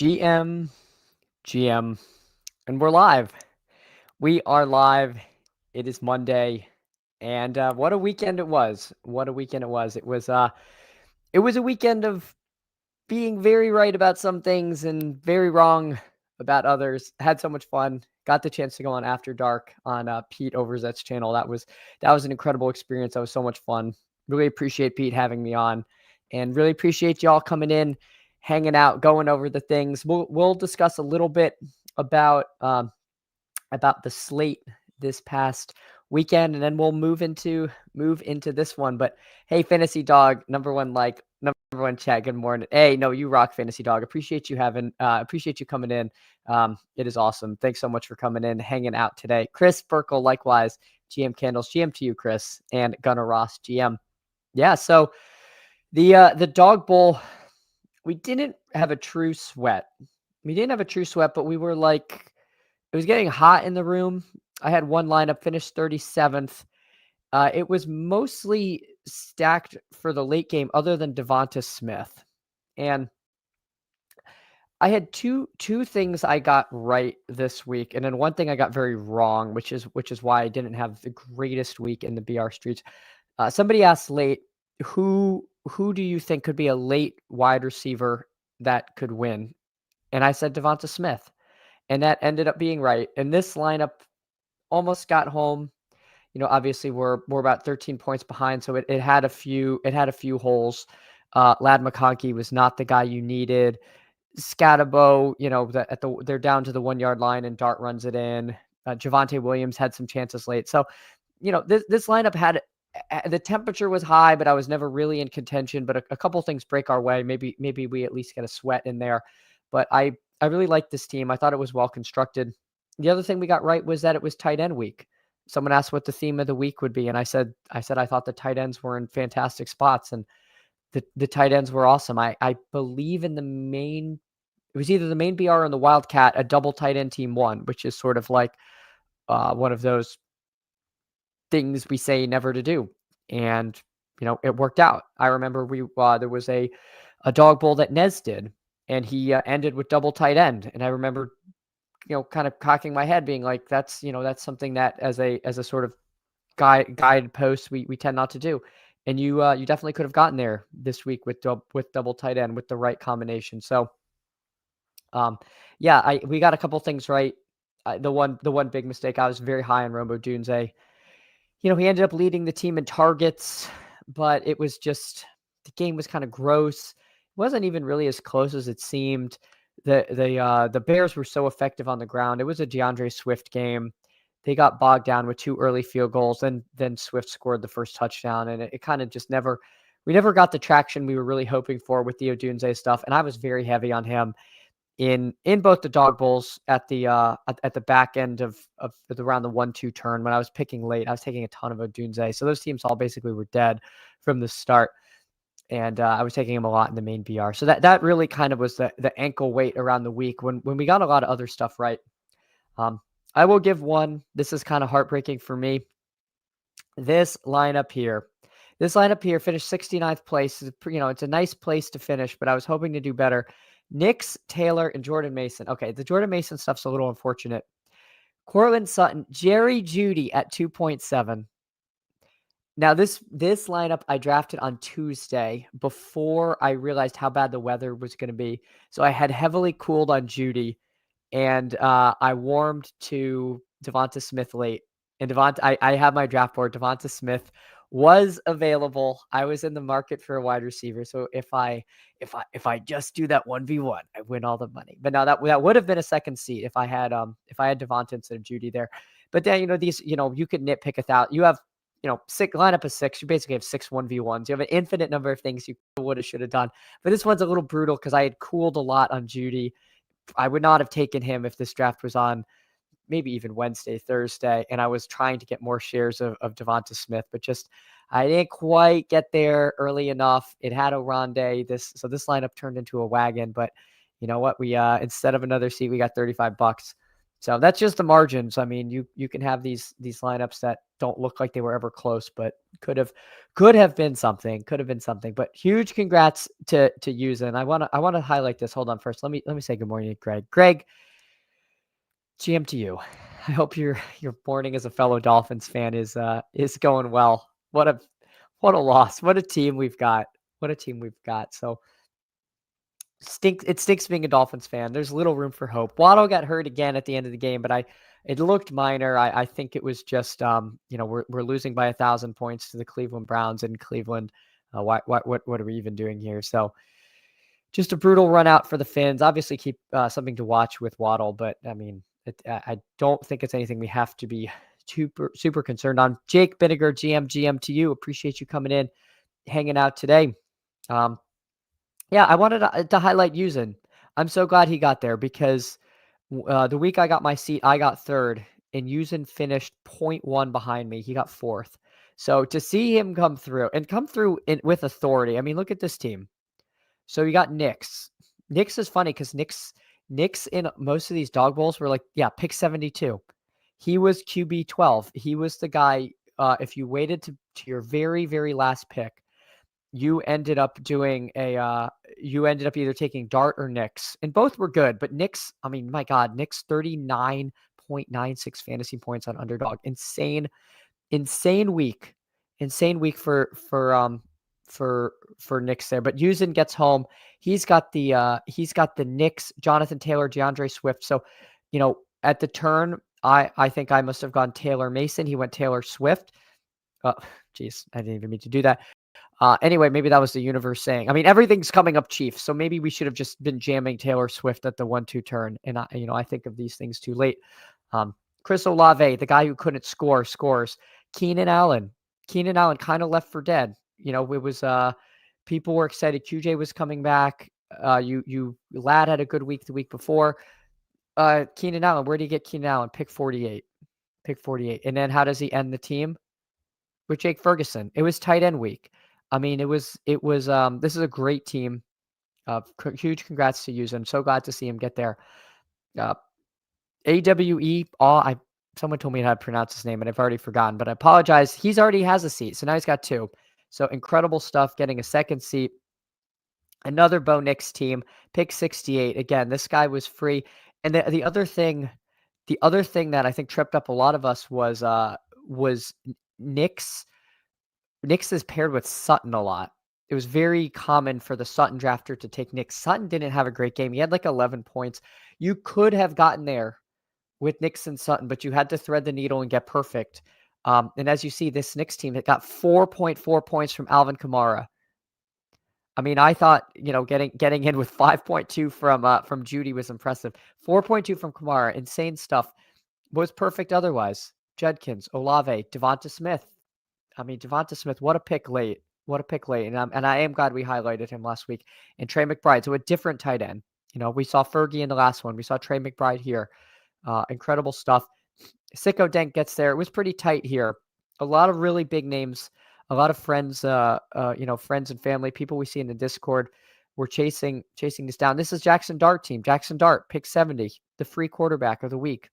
GM, GM, and we're live. We are live. It is Monday, and what a weekend it was! What a weekend it was! It was a weekend of being very right about some things and very wrong about others. Had so much fun. Got the chance to go on After Dark on Pete Overzet's channel. That was an incredible experience. That was so much fun. Really appreciate Pete having me on, and really appreciate y'all coming in, hanging out, going over the things. We'll discuss a little bit about the slate this past weekend, and then we'll move into this one. But hey, Fantasy Dog, number one chat. Good morning. Hey, no, you rock, Fantasy Dog. Appreciate you coming in. It is awesome. Thanks so much for coming in, hanging out today. Chris Burkle, likewise. GM Candles, GM to you, Chris, and Gunnar Ross, GM. Yeah, so the Dog Bowl, we didn't have a true sweat. But we were like, it was getting hot in the room. I had one lineup, finished 37th. It was mostly stacked for the late game other than Devonta Smith. And I had two things I got right this week, and then one thing I got very wrong, which is why I didn't have the greatest week in the BR streets. Somebody asked late, who do you think could be a late wide receiver that could win? And I said Devonta Smith. And that ended up being right. And this lineup almost got home. Obviously we're about 13 points behind, so it had a few holes. Lad McConkey was not the guy you needed. Scatabo, they're down to the 1 yard line and Dart runs it in. Javonte Williams had some chances late. So, this lineup had the temperature was high, but I was never really in contention. But a couple things break our way. Maybe we at least get a sweat in there. But I really liked this team. I thought it was well constructed. The other thing we got right was that it was tight end week. Someone asked what the theme of the week would be, and I said I thought the tight ends were in fantastic spots, and the tight ends were awesome. I believe in it was either the main BR or the Wildcat, a double tight end team won, which is sort of like one of those things we say never to do. And, it worked out. I remember there was a Dog Bowl that Nez did, and he ended with double tight end. And I remember, kind of cocking my head being like, that's something that as a sort of guide post, we tend not to do. And you definitely could have gotten there this week with double tight end with the right combination. So, we got a couple things right. The one big mistake, I was very high on Romo Dunze. He ended up leading the team in targets, but it was just, the game was kind of gross. It wasn't even really as close as it seemed. The Bears were so effective on the ground. It was a DeAndre Swift game. They got bogged down with 2 early field goals, and then Swift scored the first touchdown, and it kind of just we never got the traction we were really hoping for with the Odunze stuff. And I was very heavy on him in both the Dog Bowls at the back end of around the 1-2 turn. When I was picking late, I was taking a ton of Odunze. So those teams all basically were dead from the start. And I was taking him a lot in the main BR. So that really kind of was the ankle weight around the week when we got a lot of other stuff right. I will give one. This is kind of heartbreaking for me. This lineup here finished 69th place. It's a nice place to finish, but I was hoping to do better. Nix, Taylor, and Jordan Mason. Okay, the Jordan Mason stuff's a little unfortunate. Cortland Sutton, Jerry Jeudy at 2.7. Now, this lineup I drafted on Tuesday before I realized how bad the weather was going to be. So I had heavily cooled on Jeudy, and I warmed to Devonta Smith late. And I have my draft board. Devonta Smith was available. I was in the market for a wide receiver. So if I just do that 1v1, I win all the money. But now that would have been a second seat if I had Devonta instead of Jeudy there. But then you could nitpick you have six lineup of 6. You basically have 6 1v1s. You have an infinite number of things you would have should have done. But this one's a little brutal because I had cooled a lot on Jeudy. I would not have taken him if this draft was on maybe even Wednesday, Thursday, and I was trying to get more shares of Devonta Smith, but just I didn't quite get there early enough. It had a Ronde. This lineup turned into a wagon, but you know what? We instead of another seat, we got $35. So that's just the margins. I mean, you can have these lineups that don't look like they were ever close, but could have been something. Could have been something. But huge congrats to Yuza. I wanna highlight this. Hold on first. Let me say good morning to Greg. Greg, GM to you. I hope your morning as a fellow Dolphins fan is going well. What a loss. What a team we've got. What a team we've got. So it stinks being a Dolphins fan. There's little room for hope. Waddle got hurt again at the end of the game, but it looked minor. I think it was just we're losing by 1,000 points to the Cleveland Browns in Cleveland. What are we even doing here? So just a brutal run out for the Finns. Obviously, keep something to watch with Waddle, but I mean, I don't think it's anything we have to be super concerned on. Jake Binniger, GM to you. Appreciate you coming in, hanging out today. Yeah, I wanted to highlight Yuzen. I'm so glad he got there because the week I got my seat, I got third, and Yuzen finished 0.1 behind me. He got fourth. So to see him come through with authority, I mean, look at this team. So you got Knicks. Knicks is funny because Knicks in most of these dog bowls were like, yeah, pick 72. He was QB 12. He was the guy. If you waited to your very, very last pick, you ended up either taking Dart or Knicks, and both were good. But Knicks, I mean, my God, Knicks 39.96 fantasy points on underdog. Insane week. Insane week for Knicks there. But Yuzen gets home. He's got the Knicks, Jonathan Taylor, DeAndre Swift. So, at the turn, I think I must have gone Taylor Mason. He went Taylor Swift. Geez, I didn't even mean to do that. Anyway, maybe that was the universe saying, I mean, everything's coming up Chiefs. So maybe we should have just been jamming Taylor Swift at the 1-2 turn. And I think of these things too late. Chris Olave, the guy who couldn't score, scores. Keenan Allen kind of left for dead. It was, people were excited. QJ was coming back. Lad had a good week the week before. Keenan Allen, where do you get Keenan Allen? Pick 48. And then how does he end the team? With Jake Ferguson. It was tight end week. I mean, this is a great team. Huge congrats to Yuza. I'm so glad to see him get there. AWE, someone told me how to pronounce his name and I've already forgotten, but I apologize. He's already has a seat. So now he's got two. So incredible stuff, getting a second seat. Another Bo Nix team, pick 68. Again, this guy was free. And the other thing that I think tripped up a lot of us was Nix is paired with Sutton a lot. It was very common for the Sutton drafter to take Nix. Sutton didn't have a great game. He had like 11 points. You could have gotten there with Nix and Sutton, but you had to thread the needle and get perfect. And as you see, this Knicks team, it got 4.4 points from Alvin Kamara. I mean, I thought, getting in with 5.2 from Judy was impressive. 4.2 from Kamara, insane stuff. Was perfect otherwise. Judkins, Olave, Devonta Smith. I mean, Devonta Smith, what a pick late. And I am glad we highlighted him last week. And Trey McBride, so a different tight end. We saw Fergie in the last one. We saw Trey McBride here. Incredible stuff. Sicko Denk gets there. It was pretty tight here. A lot of really big names. A lot of friends, friends and family, people we see in the Discord were chasing this down. This is Jackson Dart team. Jackson Dart, pick 70, the free quarterback of the week.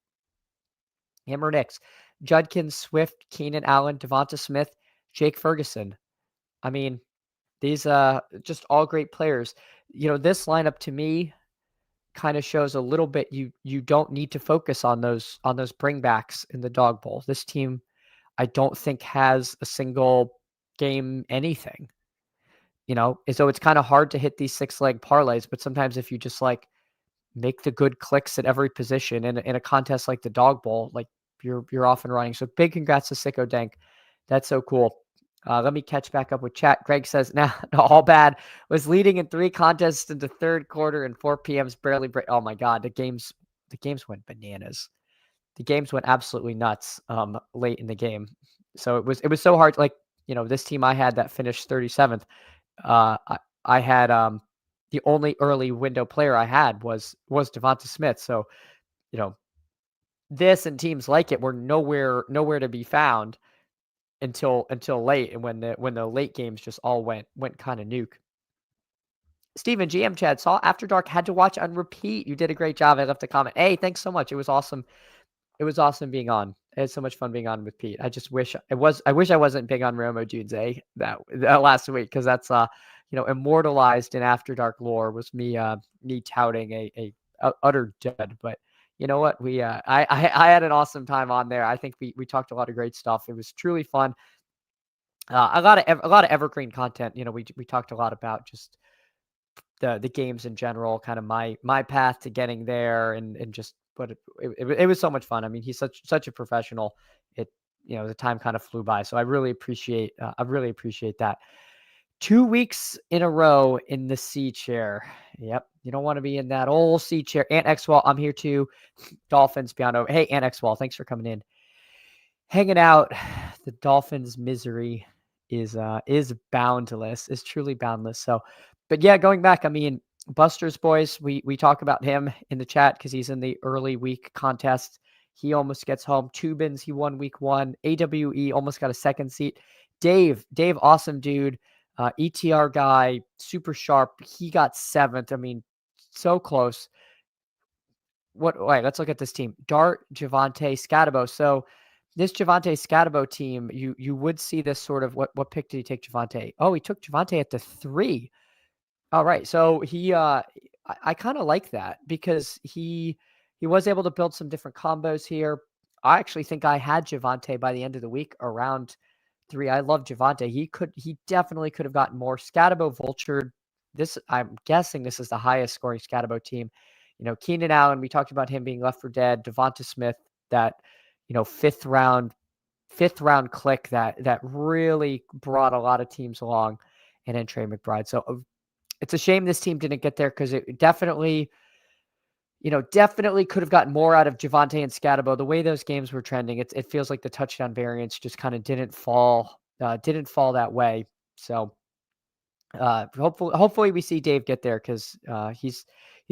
Hammer Knicks, Judkins, Swift, Keenan Allen, Devonta Smith, Jake Ferguson. I mean, these just all great players. This lineup to me kind of shows a little bit you don't need to focus on those bringbacks in the dog bowl. This team, I don't think has a single game anything. So it's kind of hard to hit these 6-leg parlays, but sometimes if you just make the good clicks at every position in a contest like the dog bowl, you're off and running. So big congrats to Sicko Dank. That's so cool. Let me catch back up with chat. Greg says, no, all bad. Was leading in 3 contests in the third quarter and 4 p.m.'s barely break. Oh my God, the games went bananas. The games went absolutely nuts late in the game. So it was so hard. This team I had that finished 37th. I had the only early window player I had was Devonta Smith. So, this and teams like it were nowhere to be found until late, and when the late games just all went kind of nuke. Steven, GM Chad, saw After Dark, had to watch on repeat. You did a great job. I left a comment. Hey, thanks so much. It was awesome. It was awesome being on. I had so much fun being on with Pete. I just wish it was. I wish I wasn't big on Romo Jude that last week, because that's immortalized in After Dark lore was me touting a utter dud. But you know what? I had an awesome time on there. I think we talked a lot of great stuff. It was truly fun. A lot of evergreen content. We talked a lot about just the games in general, kind of my path to getting there, and just but it was so much fun. I mean, he's such a professional. The time kind of flew by, so I really appreciate that. 2 weeks in a row in the C chair. Yep, you don't want to be in that old C chair. Ant Xwall, I'm here too. Dolphins piano. Hey, Ant Xwall, thanks for coming in, hanging out. The Dolphins' misery is boundless, is truly boundless. So, but yeah, going back, I mean, Buster's boys, we talk about him in the chat because he's in the early week contest. He almost gets home. Tubins, he won week 1. AWE almost got a second seat. Dave, awesome dude. ETR guy, super sharp. He got 7th. I mean, so close. Wait, let's look at this team. Dart, Javante, Scatabo. So this Javante Scatabo team, you would see this sort of what pick did he take Javante? Oh, he took Javante at the 3. All right. So I kind of like that because he was able to build some different combos here. I actually think I had Javante by the end of the week around 3. I love Javante. He definitely could have gotten more. Scatabo vultured. I'm guessing this is the highest scoring Scatabo team. Keenan Allen, we talked about him being left for dead. Devonta Smith, that, fifth round click that really brought a lot of teams along, and then Trey McBride. So it's a shame this team didn't get there because it definitely could have gotten more out of Javante and Scatabo. The way those games were trending, it feels like the touchdown variance just kind of didn't fall that way. So hopefully we see Dave get there because he's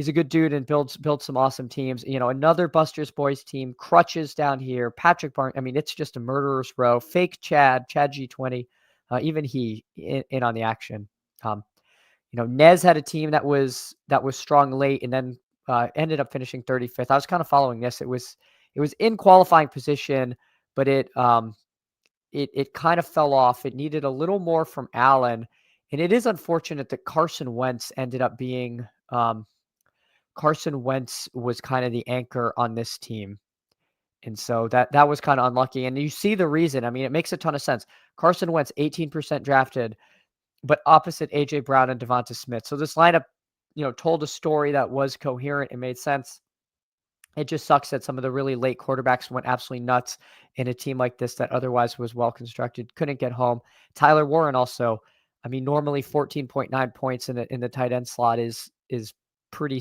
a good dude and builds some awesome teams. Another Buster's Boys team, Crutches down here, Patrick Barnes. I mean, it's just a murderer's row. Fake Chad G20, even he in on the action. Nez had a team that was strong late and then ended up finishing 35th. I was kind of following this. It was in qualifying position, but it kind of fell off. It needed a little more from Allen, and it is unfortunate that Carson Wentz ended up being Carson Wentz was kind of the anchor on this team. And so that was kind of unlucky. And you see the reason. I mean, it makes a ton of sense. Carson Wentz, 18% drafted, but opposite A.J. Brown and Devonta Smith. So this lineup, told a story that was coherent. It made sense. It just sucks that some of the really late quarterbacks went absolutely nuts in a team like this that otherwise was well constructed, couldn't get home. Tyler Warren also, I mean, normally 14.9 points in the tight end slot is pretty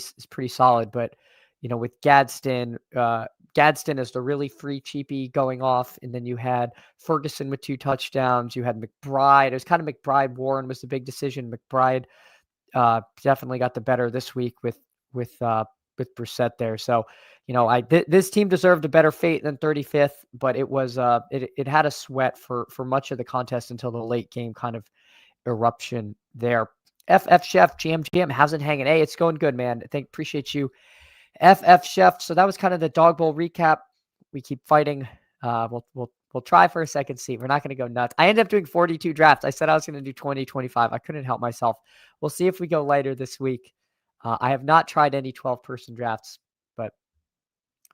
solid, but with Gadsden is the really free cheapie going off, and then you had Ferguson with 2 touchdowns. You had McBride. It was kind of McBride. Warren was the big decision. McBride definitely got the better this week with Brissett there. So, this team deserved a better fate than 35th, but it was it had a sweat for much of the contest until the late game kind of eruption there. FF Chef GM, how's it hanging? Hey, it's going good, man. Appreciate you, FF Chef. So that was kind of the Dog Bowl recap. We keep fighting. We'll try for a second seat. We're not going to go nuts. I ended up doing 42 drafts. I said I was going to do 20, 25. I couldn't help myself. We'll see if we go lighter this week. I have not tried any 12-person drafts, but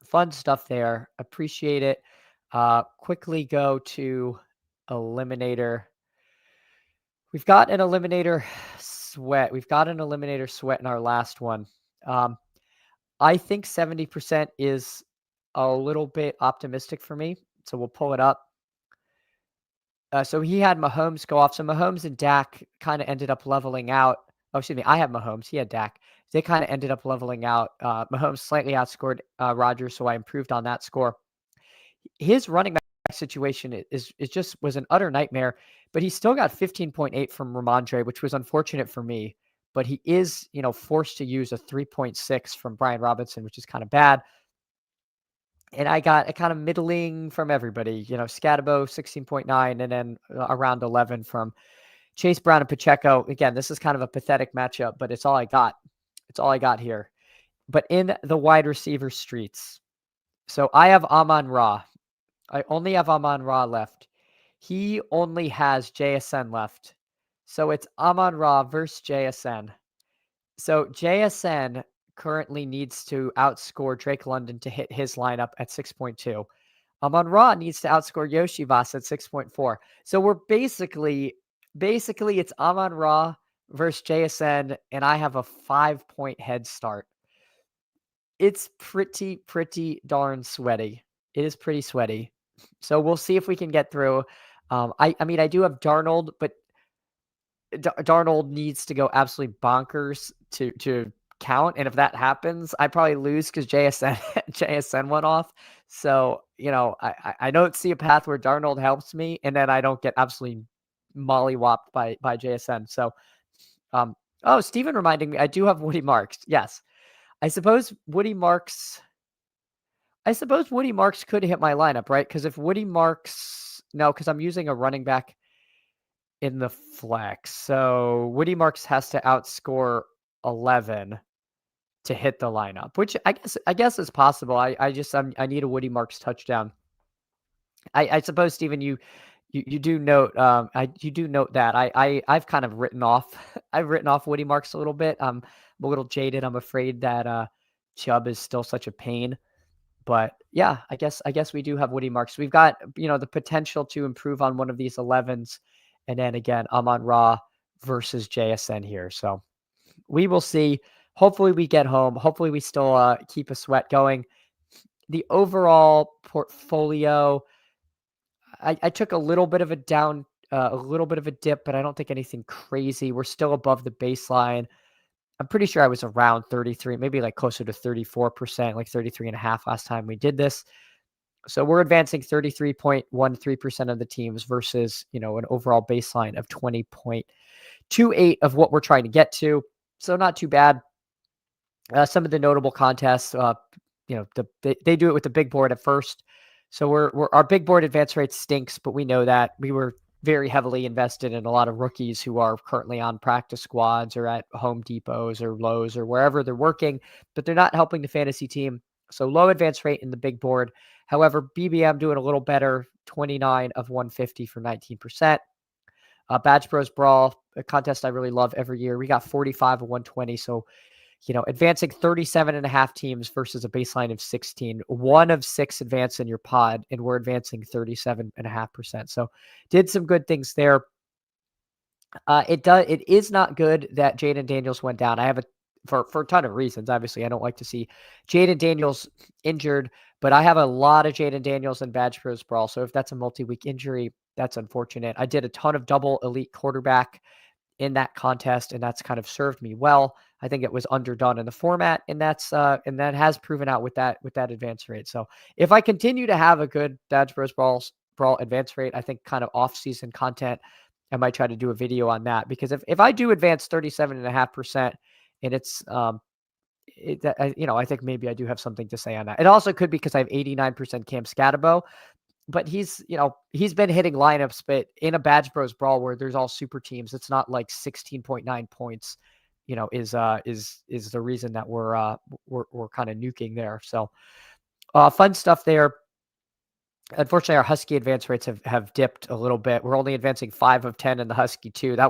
fun stuff there. Appreciate it. Quickly go to Eliminator. We've got an Eliminator sweat. In our last one. I think 70% is a little bit optimistic for me. So we'll pull it up. So he had Mahomes go off. So Mahomes and Dak kind of ended up leveling out. Oh, excuse me. I have Mahomes. He had Dak. They kind of ended up leveling out. Mahomes slightly outscored Rodgers, so I improved on that score. His running back situation was an utter nightmare, but he still got 15.8 from Ramondre, which was unfortunate for me. But he is, forced to use a 3.6 from Brian Robinson, which is kind of bad. And I got a kind of middling from everybody, Scatabo 16.9, and then around 11 from Chase Brown and Pacheco. Again, this is kind of a pathetic matchup, but it's all I got. It's all I got here. But in the wide receiver streets, so I have Amon-Ra. I only have Amon-Ra left. He only has JSN left. So it's Amon-Ra versus JSN. So JSN currently needs to outscore Drake London to hit his lineup at 6.2. Amon-Ra needs to outscore Yoshi Voss at 6.4. So we're basically it's Amon-Ra versus JSN, and I have a 5-point head start. It's pretty darn sweaty. It is pretty sweaty. So we'll see if we can get through. I mean, I do have Darnold, but Darnold needs to go absolutely bonkers to count. And if that happens, I probably lose because JSN went off. So, I don't see a path where Darnold helps me, and then I don't get absolutely mollywopped by JSN. So, Steven reminding me, I do have Woody Marks. Yes. I suppose Woody Marks could hit my lineup, right? Because if Woody Marks, no, because I'm using a running back in the flex. So Woody Marks has to outscore 11 to hit the lineup, which I guess is possible. I need a Woody Marks touchdown. I suppose, Steven, you do note you do note that I've kind of written off Woody Marks a little bit. I'm a little jaded. I'm afraid that Chubb is still such a pain. But yeah, I guess we do have Woody Marks. We've got, the potential to improve on one of these 11s. And then again, Amon-Ra versus JSN here. So we will see. Hopefully we get home. Hopefully we still keep a sweat going. The overall portfolio, I took a little bit of a down, a little bit of a dip, but I don't think anything crazy. We're still above the baseline. I'm pretty sure I was around 33, maybe like closer to 34%, like 33.5 last time we did this. So we're advancing 33.13% of the teams versus, an overall baseline of 20.28 of what we're trying to get to. So not too bad. Some of the notable contests, they do it with the big board at first. So our big board advance rate stinks, but we know that we were very heavily invested in a lot of rookies who are currently on practice squads or at Home Depots or Lowe's or wherever they're working, but they're not helping the fantasy team. So low advance rate in the big board. However, BBM doing a little better, 29 of 150 for 19%. Badge Bros Brawl, a contest I really love every year. We got 45 of 120. So, advancing 37.5 teams versus a baseline of 16. 1 of 6 advance in your pod, and we're advancing 37.5%. So did some good things there. It is not good that Jaden Daniels went down. I have for a ton of reasons. Obviously, I don't like to see Jaden Daniels injured, but I have a lot of Jaden Daniels and Badge Bros Brawl. So if that's a multi-week injury, that's unfortunate. I did a ton of double elite quarterback in that contest, and that's kind of served me well. I think it was underdone in the format, and that has proven out with that advance rate. So if I continue to have a good Badge Bros Brawl advance rate, I think kind of off-season content, I might try to do a video on that, because if I do advance 37.5%, and it's I think maybe I do have something to say on that. It also could be because I have 89% Cam Scatabo, but he's been hitting lineups, but in a Badge Bros Brawl where there's all super teams, it's not like 16.9 points, is the reason that we're kind of nuking there. So fun stuff there. Unfortunately, our Husky advance rates have dipped a little bit. We're only advancing 5 of 10 in the Husky too. I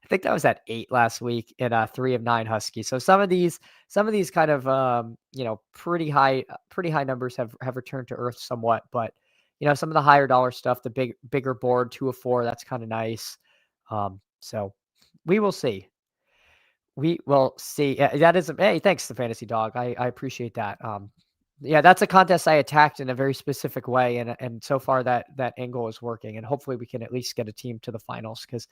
think that was at 8 last week in 3 of 9 Husky. So some of these kind of pretty high numbers have returned to earth somewhat. But some of the higher dollar stuff, the bigger board, 2 of 4, that's kind of nice. So we will see. We will see. That is hey, thanks to Fantasy Dog. I appreciate that. Yeah, that's a contest I attacked in a very specific way, and so far that angle is working, and hopefully we can at least get a team to the finals, because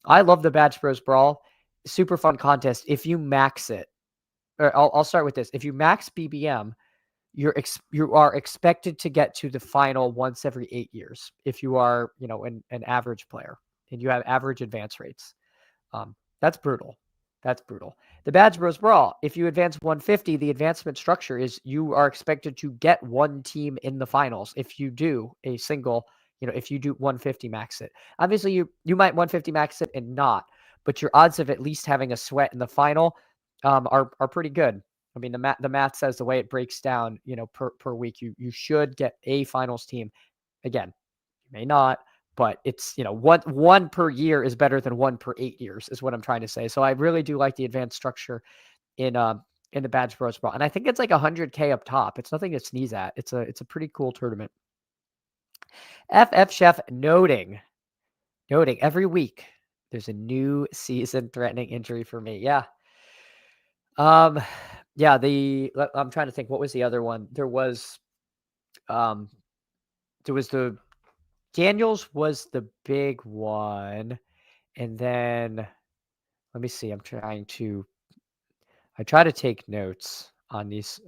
I love the Badge Bros Brawl. Super fun contest. If you max it, or I'll start with this. If you max BBM, you are expected to get to the final once every 8 years. If you are, an average player and you have average advance rates, that's brutal. That's brutal. The Badge Bros Brawl, if you advance 150, the advancement structure is you are expected to get one team in the finals. If you do a single, if you do 150 max it. Obviously, you might 150 max it and not, but your odds of at least having a sweat in the final are pretty good. I mean, the math says the way it breaks down, per week, you should get a finals team. Again, you may not, but it's one per year is better than one per 8 years, is what I'm trying to say. So I really do like the advanced structure in the Badge Bros Brawl, and I think it's like 100K up top. It's nothing to sneeze at. It's a pretty cool tournament. FF Chef noting every week there's a new season-threatening injury for me. Yeah. Yeah. I'm trying to think. What was the other one? Um, there was the Daniels was the big one, and then let me see. I try to take notes on these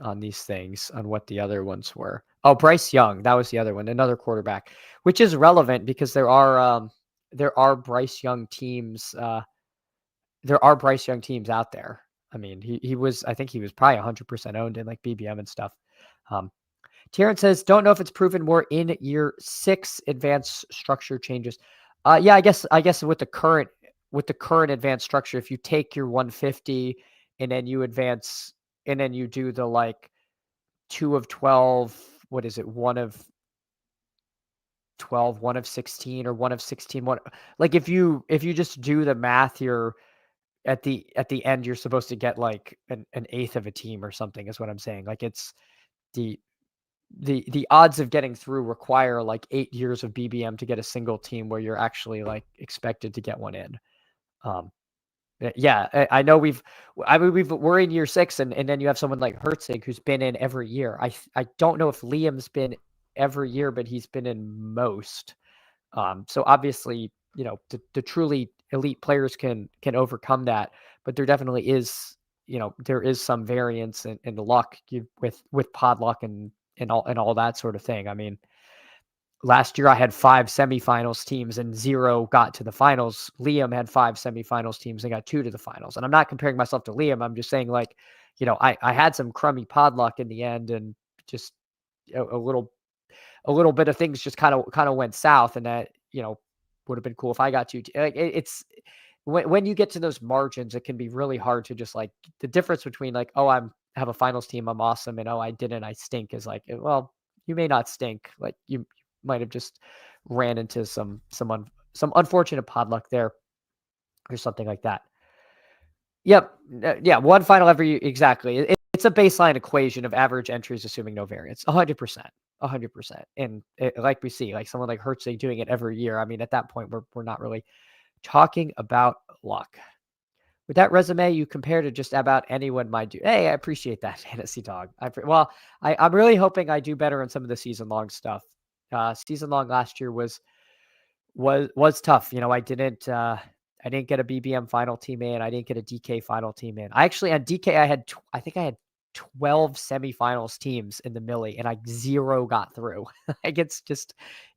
things on what the other ones were. Oh, Bryce Young, that was the other one, another quarterback, which is relevant because there are Bryce Young teams. There are Bryce Young teams out there. I mean, I think he was probably 100% owned in like BBM and stuff. Terrence says, don't know if it's proven more in year 6 advanced structure changes. Yeah, I guess with the current advanced structure, if you take your 150 and then you advance and then you do the like 2 of 12, what is it? 1 of 12, 1 of 16, or 1 of 16, like if you just do the math, you're at the end, you're supposed to get like an eighth of a team or something, is what I'm saying. Like it's the odds of getting through require like 8 years of BBM to get a single team where you're actually like expected to get one in. Yeah, I know we're in year 6, and then you have someone like Herzig who's been in every year. I don't know if Liam's been every year, but he's been in most. So obviously, the truly elite players can overcome that, but there definitely is, there is some variance in the luck with pod luck and all that sort of thing. I mean, last year I had 5 semifinals teams and 0 got to the finals. Liam had 5 semifinals teams and got 2 to the finals. And I'm not comparing myself to Liam. I'm just saying, like, I had some crummy pod luck in the end, and just a little bit of things just kind of went south, and that would have been cool if I got to. Like, it's when you get to those margins, it can be really hard to just like the difference between like, oh, have a finals team, I'm awesome, and oh, I didn't, I stink, is like, well, you may not stink, like you might have just ran into some unfortunate pod luck there or something like that. Yep. Yeah. One final every, exactly. It's a baseline equation of average entries, assuming no variance. 100%. 100%. And like we see, like someone like Herzig doing it every year. I mean, at that point, we're not really talking about luck. With that resume, you compare to just about anyone might do. Hey, I appreciate that, Fantasy Dog. I'm really hoping I do better on some of the season long stuff. Season long last year was tough. I didn't get a BBM final team in. I didn't get a DK final team in. I actually, on DK, I think I had 12 semifinals teams in the Millie, and 0 got through. Like it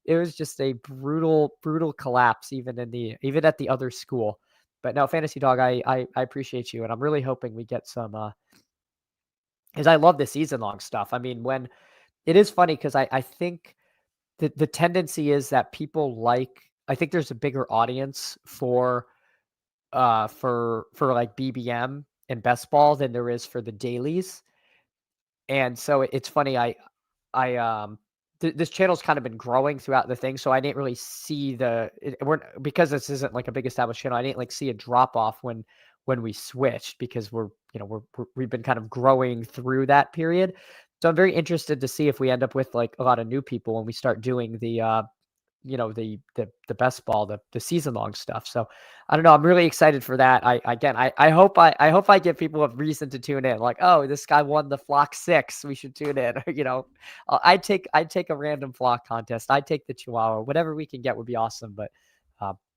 was just a brutal collapse, even at the other school. But no, Fantasy Dog, I appreciate you, and I'm really hoping we get some, because I love the season long stuff. I mean, when it is funny, because I think the tendency is that people I think there's a bigger audience for like BBM and best ball than there is for the dailies. And so it's funny, this channel's kind of been growing throughout the thing, so I didn't really see because this isn't like a big established channel, I didn't like see a drop off when we switched, because we've been kind of growing through that period. So I'm very interested to see if we end up with like a lot of new people when we start doing the best ball, the season long stuff. So I don't know. I'm really excited for that. I hope I give people a reason to tune in. Like, oh, this guy won the flock 6. We should tune in. I'd take a random flock contest. I'd take the Chihuahua. Whatever we can get would be awesome. But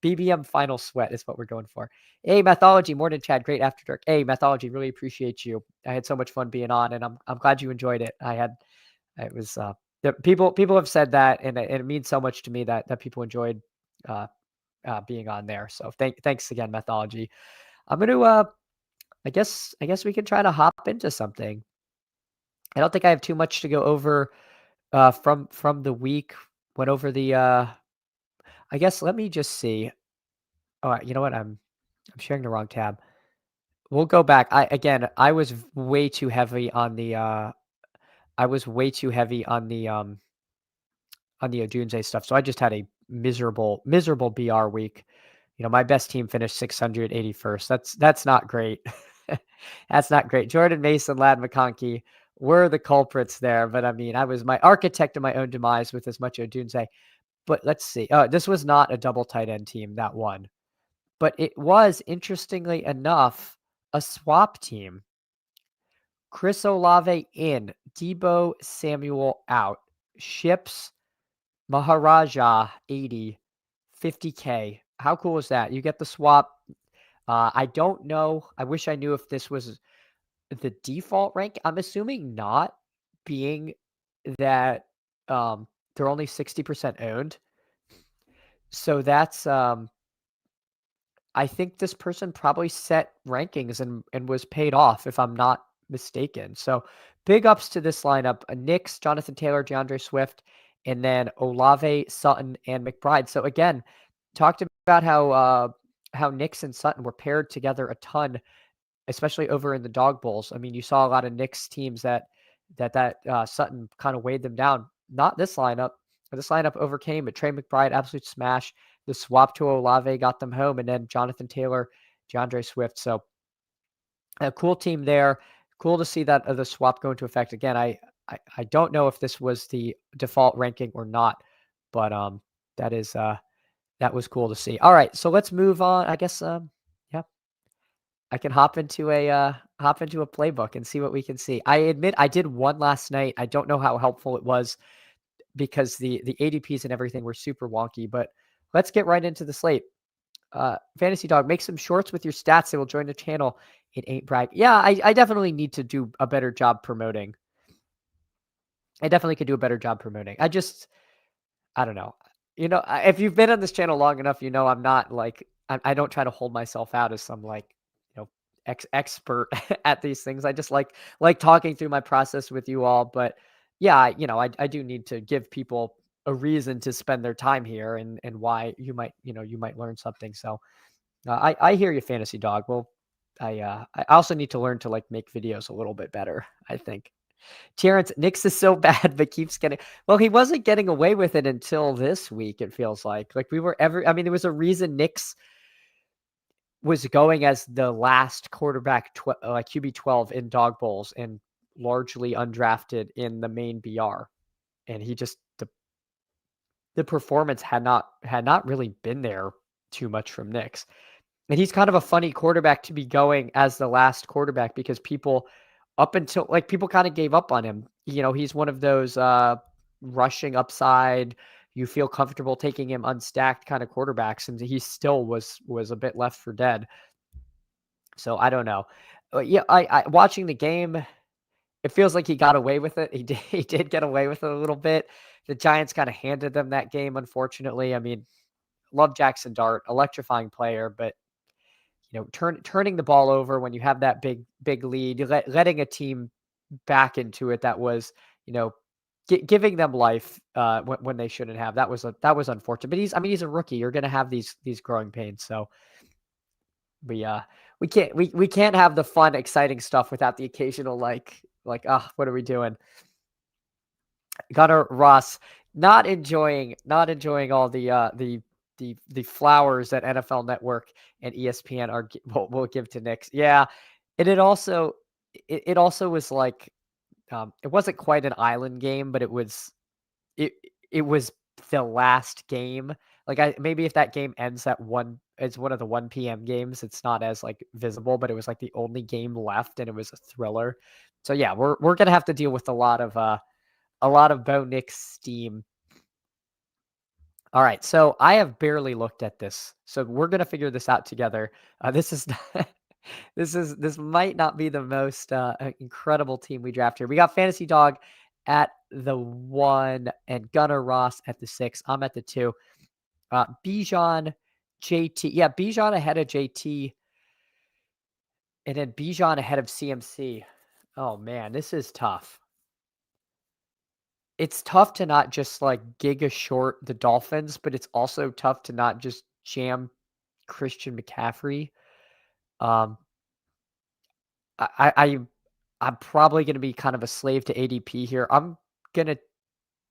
BBM final sweat is what we're going for. Hey, Mythology, morning Chad, great after dark. Hey, Mythology, really appreciate you. I had so much fun being on, and I'm glad you enjoyed it. It was people have said that, and it means so much to me that people enjoyed being on there. So thanks again, Mythology. I'm gonna I guess we can try to hop into something. I don't think I have too much to go over from the week. Went over the I guess let me just see. Oh, you know what? I'm sharing the wrong tab. We'll go back. I was way too heavy on the I was way too heavy on the Odunze stuff. So I just had a miserable BR week. My best team finished 681st. That's not great. That's not great. Jordan Mason, Lad McConkey were the culprits there, but I mean, I was my architect of my own demise with as much Odunze. But let's see. This was not a double tight end team that won, but it was interestingly enough a swap team. Chris Olave in, Debo Samuel out, Ships Maharaja 80, 50K. How cool is that? You get the swap. I don't know. I wish I knew if this was the default rank. I'm assuming not, being that they're only 60% owned. So that's I think this person probably set rankings and was paid off, if I'm not mistaken. So big ups to this lineup: Knicks, Jonathan Taylor, DeAndre Swift, and then Olave, Sutton, and McBride. So again, talked about how Knicks and Sutton were paired together a ton, especially over in the Dog Bowls. I mean, you saw a lot of Knicks teams that Sutton kind of weighed them down. Not this lineup. This lineup overcame it. Trey McBride, absolute smash. The swap to Olave got them home, and then Jonathan Taylor, DeAndre Swift. So a cool team there. Cool to see that the swap go into effect again. I don't know if this was the default ranking or not, but that is that was cool to see. All right, so let's move on. I guess yeah, I can hop into a playbook and see what we can see. I admit I did one last night. I don't know how helpful it was because the ADPs and everything were super wonky, but let's get right into the slate. Fantasy Dog, make some shorts with your stats. They will join the channel. It ain't brag. Yeah, I definitely need to do a better job promoting. I definitely could do a better job promoting. I don't know. If you've been on this channel long enough, I'm not like, I don't try to hold myself out as some like, expert at these things. I just like talking through my process with you all. But yeah, I do need to give people a reason to spend their time here and why you might learn something. So I hear you, Fantasy Dog. Well, I also need to learn to like make videos a little bit better, I think. Terrence, Knicks is so bad, but keeps getting. Well, he wasn't getting away with it until this week. It feels like we were ever. I mean, there was a reason Knicks was going as the last quarterback, QB 12 in Dog Bowls, and largely undrafted in the main BR, and he just the performance had not really been there too much from Knicks. And he's kind of a funny quarterback to be going as the last quarterback because people up until people kind of gave up on him. He's one of those rushing upside, you feel comfortable taking him unstacked kind of quarterbacks, and he still was a bit left for dead. So I don't know. Yeah, I watching the game, it feels like he got away with it. He did get away with it a little bit. The Giants kind of handed them that game, unfortunately. I mean, love Jackson Dart, electrifying player, but turning the ball over when you have that big lead, letting a team back into it that was, giving them life when they shouldn't have. That was unfortunate. But he's a rookie. You're going to have these growing pains. So we can't have the fun, exciting stuff without the occasional what are we doing? Gunnar Ross not enjoying all the flowers that NFL Network and ESPN will give to Knicks. Yeah, and it also was like it wasn't quite an island game, but it was the last game. Like maybe if that game ends at 1, it's one of the 1 p.m. games, it's not as like visible, but it was like the only game left and it was a thriller. So yeah, we're going to have to deal with a lot of Bo Nix steam. All right, so I have barely looked at this, so we're gonna figure this out together. This is this might not be the most incredible team we draft here. We got Fantasy Dog at the 1 and Gunnar Ross at the 6. I'm at the 2. Bijan, JT, yeah, Bijan ahead of JT, and then Bijan ahead of CMC. Oh man, this is tough. it's tough to not just, like, giga short the Dolphins, but it's also tough to not just jam Christian McCaffrey. Um, I I I I'm probably gonna be kind of a slave to ADP here. I'm gonna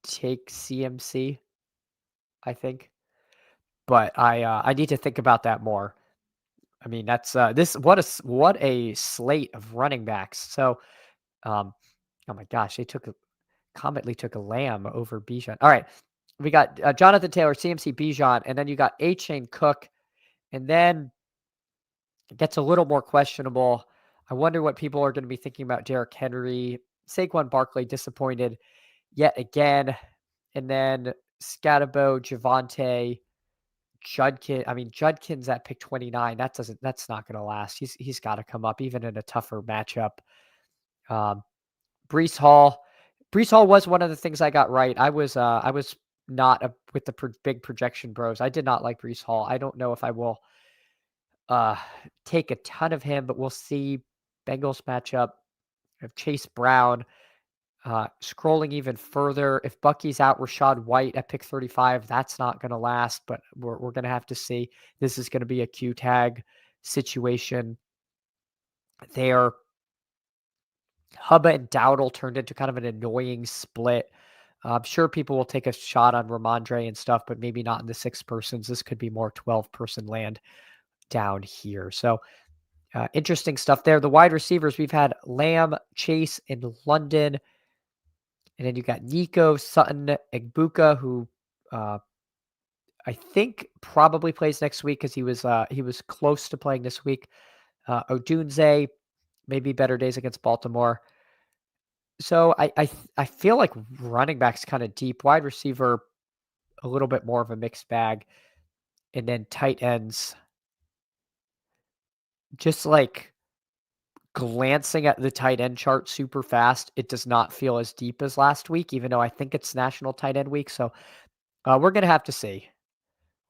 take CMC, I think, but I need to think about that more. I mean, that's, this what a slate of running backs. So, um, oh my gosh, they took a Cometly took a Lamb over Bijan. All right, we got, Jonathan Taylor, CMC, Bijan, and then you got A-Chain, Cook, and then it gets a little more questionable. I wonder what people are gonna be thinking about Derrick Henry. Saquon Barkley disappointed yet again, and then Scatterbo, Javonte, Judkin. I mean, Judkin's at pick 29. That's not gonna last. He's gotta come up even in a tougher matchup. Um, Breece Hall. Breece Hall was one of the things I got right. I was not with the big projection bros. I did not like Breece Hall. I don't know if I will uh take a ton of him, but we'll see. Bengals matchup. I have Chase Brown. Scrolling even further, if Bucky's out, Rashad White at pick 35, that's not going to last, but we're going to have to see. This is going to be a Q tag situation there. Hubba and Dowdle turned into kind of an annoying split. I'm sure people will take a shot on Ramondre and stuff, but maybe not in the 6 persons. This could be more 12-person land down here. So interesting stuff there. The wide receivers, we've had Lamb, Chase, and London. And then you got Nico, Sutton, Egbuka, who I think probably plays next week because he was close to playing this week. Odunze, maybe better days against Baltimore. So I feel like running back's kind of deep. Wide receiver, a little bit more of a mixed bag. And then tight ends, just like glancing at the tight end chart super fast, it does not feel as deep as last week, even though I think it's National Tight End Week. So we're going to have to see.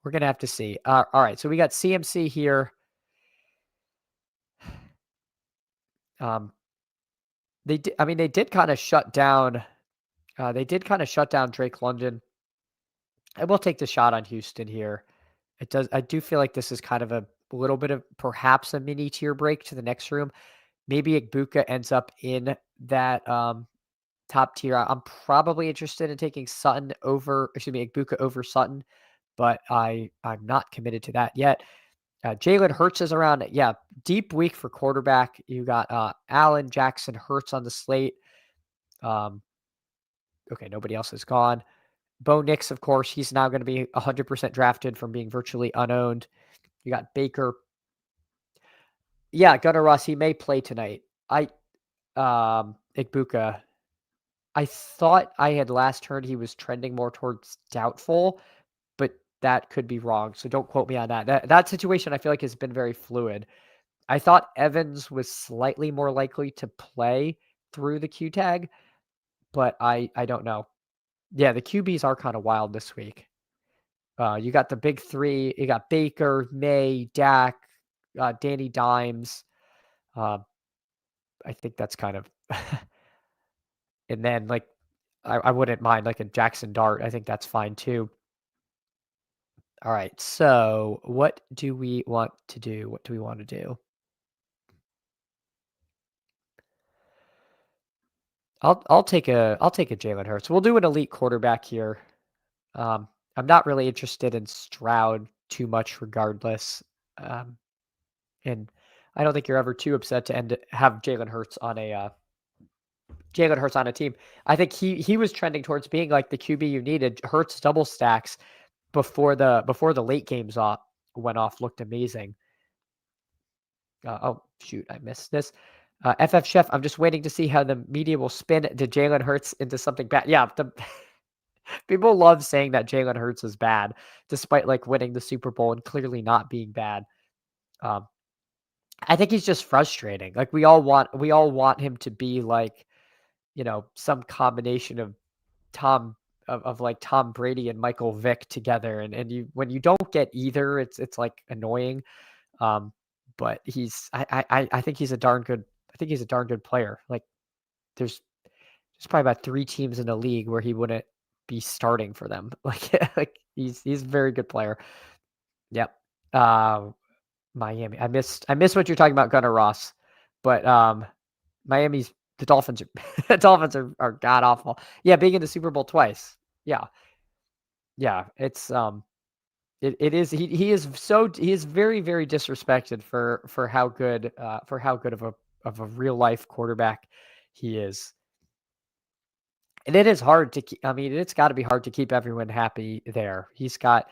We're going to have to see. All right. So we got CMC here. Um, they did kind of shut down. They did kind of shut down Drake London. I will take the shot on Houston here. It does. I do feel like this is kind of a little bit of perhaps a mini tier break to the next room. Maybe Igbuka ends up in that top tier. I'm probably interested in taking Sutton over, excuse me, Igbuka over Sutton, but I'm not committed to that yet. Jalen Hurts is around. Yeah, deep week for quarterback. You got Allen, Jackson, Hurts on the slate. Okay, nobody else is gone. Bo Nix, of course, he's now going to be 100% drafted from being virtually unowned. You got Baker. Yeah, Gunnar Ross, he may play tonight. Igbuka, I thought I had last heard he was trending more towards doubtful, but that could be wrong. So don't quote me on that. That situation I feel like has been very fluid. I thought Evans was slightly more likely to play through the Q tag, but I don't know. Yeah, the QBs are kind of wild this week. You got the big three. You got Baker, May, Dak, Danny Dimes. Uh, I think that's kind of, and then like I wouldn't mind like a Jackson Dart. I think that's fine too. All right. So what do we want to do? What do we want to do? I'll take a Jalen Hurts. We'll do an elite quarterback here. I'm not really interested in Stroud too much, regardless. And I don't think you're ever too upset to have Jalen Hurts on a team. I think he was trending towards being like the QB you needed. Hurts double stacks before the late games went off looked amazing. Oh shoot, I missed this. FF Chef, I'm just waiting to see how the media will spin the Jalen Hurts into something bad. Yeah, the people love saying that Jalen Hurts is bad, despite like winning the Super Bowl and clearly not being bad. Um, I think he's just frustrating. Like we all want him to be like, some combination of Tom of like Tom Brady and Michael Vick together. And you when you don't get either, it's like annoying. But I think he's a darn good player. Like there's there's probably about 3 teams in the league where he wouldn't be starting for them. Like he's a very good player. Yep. Uh, Miami. I missed what you're talking about, Gunnar Ross, but Miami's the Dolphins are the Dolphins are god awful. Yeah, being in the Super Bowl twice. Yeah. Yeah, it's it is he is very very disrespected for how good of a real life quarterback he is. And it is hard to keep, I mean, it's got to be hard to keep everyone happy there. He's got,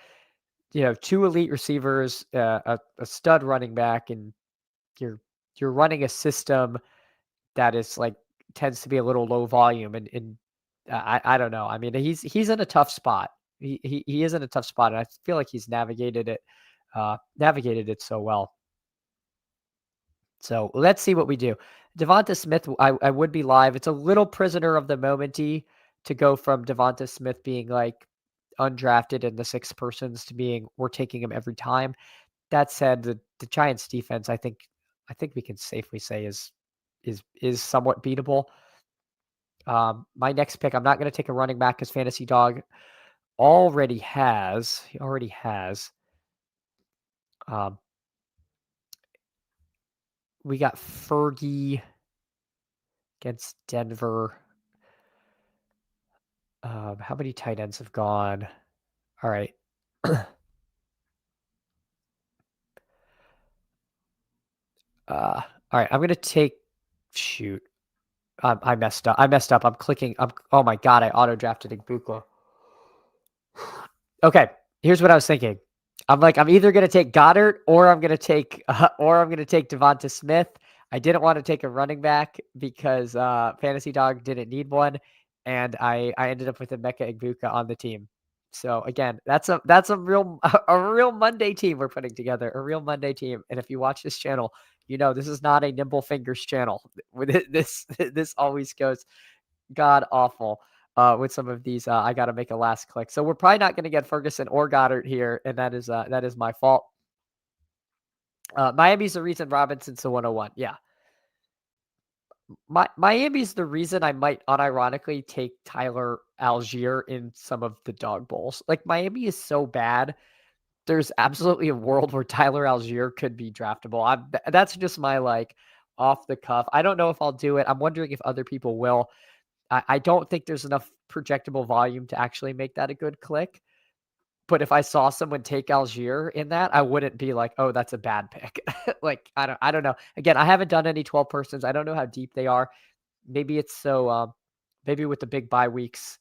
2 elite receivers, a stud running back, and you're you're running a system that is like tends to be a little low volume and I don't know. I mean, he's in a tough spot. He is in a tough spot, and I feel like he's navigated it so well. So let's see what we do. Devonta Smith, I would be live. It's a little prisoner of the momenty to go from Devonta Smith being like undrafted in the 6 persons to being we're taking him every time. That said, the Giants defense, I think we can safely say is somewhat beatable. My next pick, I'm not going to take a running back because Fantasy Dog already has. He already has. Um, we got Fergie against Denver. How many tight ends have gone? All right. All right. I'm gonna take. Shoot. I messed up. I'm clicking. Oh my god! I auto drafted Igbukwa. Okay. Here's what I was thinking. I'm either gonna take Goddard or I'm gonna take Devonta Smith. I didn't want to take a running back because Fantasy Dog didn't need one, and I ended up with a Emeka Egbuka on the team. So again, that's a real a real Monday team we're putting together, a real Monday team. And if you watch this channel, this is not a nimble fingers channel. With this always goes god awful with some of these. I got to make a last click. So we're probably not going to get Ferguson or Goddard here, and that is my fault. Miami's the reason Robinson's the 101. Yeah. Miami's the reason I might unironically take Tyler Algier in some of the dog bowls. Like Miami is so bad. There's absolutely a world where Tyler Algier could be draftable. That's just my like off the cuff. I don't know if I'll do it. I'm wondering if other people will. I don't think there's enough projectable volume to actually make that a good click. But if I saw someone take Algier in that, I wouldn't be like, "Oh, that's a bad pick." Like I don't know. Again, I haven't done any 12 persons. I don't know how deep they are. Maybe it's so maybe with the big bye weeks,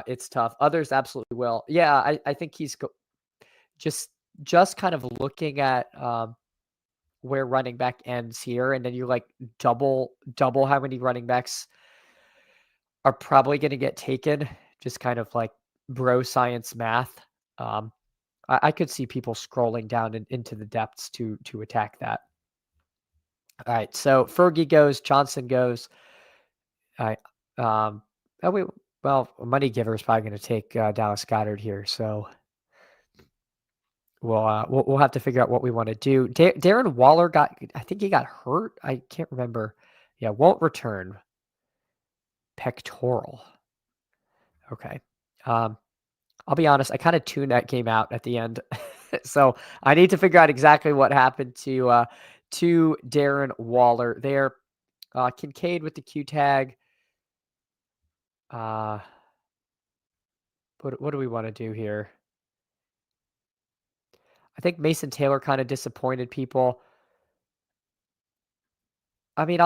it's tough. Others absolutely will. Yeah, I think he's just kind of looking at where running back ends here, and then you like double how many running backs are probably going to get taken. Just kind of like bro science math. Um, I could see people scrolling down into the depths to attack that. All right, so Fergie goes, Johnson goes. All right. Oh wait, well, Money Giver is probably going to take Dallas Goddard here, so we'll have to figure out what we want to do. Darren Waller I think he got hurt. I can't remember. Yeah, won't return. Pectoral. Okay. I'll be honest, I kind of tuned that game out at the end. So I need to figure out exactly what happened to Darren Waller there. Kincaid with the Q tag. What do we want to do here? I think Mason Taylor kind of disappointed people. I mean,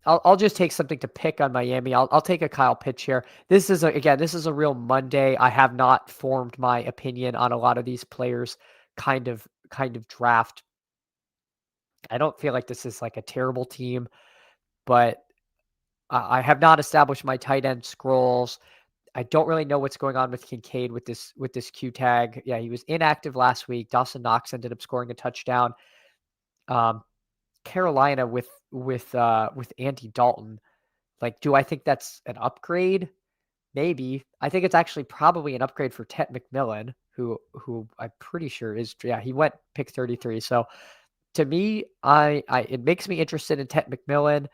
I'll just take something to pick on Miami. I'll take a Kyle Pitts here. This is a real Monday. I have not formed my opinion on a lot of these players kind of draft. I don't feel like this is like a terrible team, but I have not established my tight end scrolls. I don't really know what's going on with Kincaid with this Q tag. Yeah, he was inactive last week. Dawson Knox ended up scoring a touchdown. Carolina with Andy Dalton. Like, do I think that's an upgrade? Maybe. I think it's actually probably an upgrade for Ted McMillan, who I'm pretty sure is he went pick 33. So to me, it makes me interested in Ted McMillan.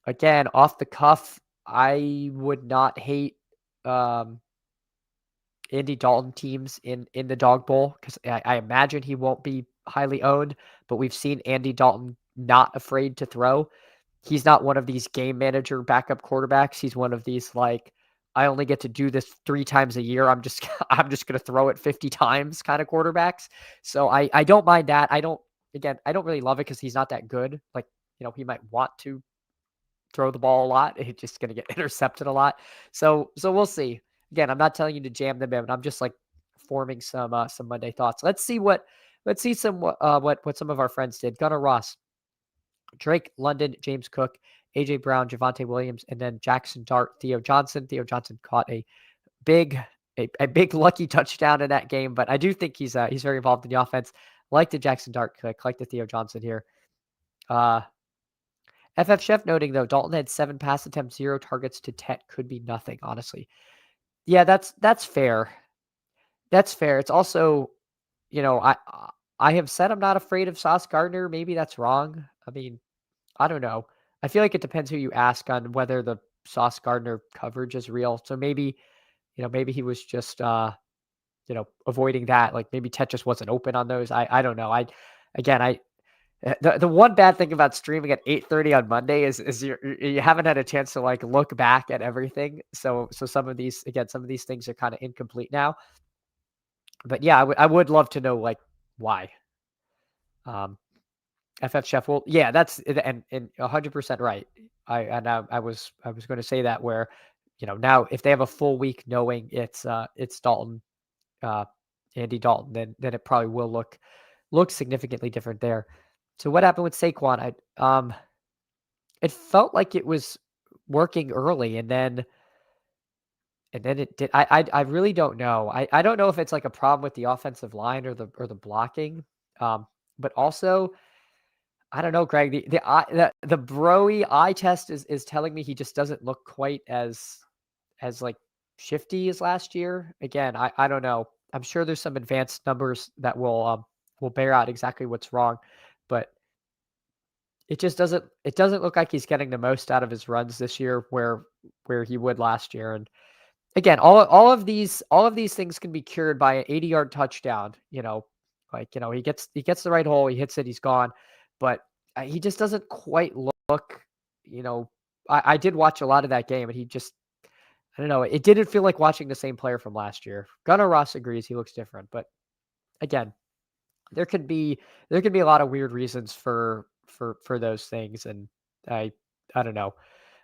Again, off the cuff, I would not hate um, Andy Dalton teams in the Dog Bowl because I imagine he won't be highly owned, but we've seen Andy Dalton not afraid to throw. He's not one of these game manager backup quarterbacks. He's one of these like, I only get to do this 3 times a year. I'm just I'm just going to throw it 50 times kind of quarterbacks. So I don't mind that. I don't really love it because he's not that good. Like, he might want to throw the ball a lot. He's just going to get intercepted a lot. So we'll see. Again, I'm not telling you to jam them in. I'm just like forming some Monday thoughts. Let's see what some of our friends did. Gunnar Ross, Drake London, James Cook, AJ Brown, Javonte Williams, and then Jackson Dart, Theo Johnson. Theo Johnson caught big a big lucky touchdown in that game, but I do think he's very involved in the offense. Like the Jackson Dart click, like the Theo Johnson here. FF Chef noting though, Dalton had 7 pass attempts, 0 targets to 10. Could be nothing, honestly. Yeah, that's fair. That's fair. It's also, I have said I'm not afraid of Sauce Gardner. Maybe that's wrong. I mean, I don't know. I feel like it depends who you ask on whether the Sauce Gardner coverage is real. So maybe he was just avoiding that. Like maybe Tet just wasn't open on those. I don't know. The one bad thing about streaming at 8:30 on Monday is you haven't had a chance to like look back at everything. So some of these things are kind of incomplete now. But yeah, I would love to know like why. FF Chef will, yeah, that's and 100% right. I was going to say that where now if they have a full week knowing it's Dalton, uh, Andy Dalton, then it probably will look significantly different there. So what happened with Saquon? It felt like it was working early, and then it did. I really don't know. I don't know if it's like a problem with the offensive line or the blocking, but also I don't know, Greg. The Broy eye test is telling me he just doesn't look quite as like shifty as last year. Again, I don't know. I'm sure there's some advanced numbers that will bear out exactly what's wrong, but it doesn't look like he's getting the most out of his runs this year where he would last year. And again, all of these things can be cured by an 80-yard touchdown. He gets the right hole, he hits it, he's gone. But he just doesn't quite look. You know, I did watch a lot of that game, and I don't know. It didn't feel like watching the same player from last year. Gunnar Ross agrees he looks different, but again, there could be a lot of weird reasons for those things, and I don't know.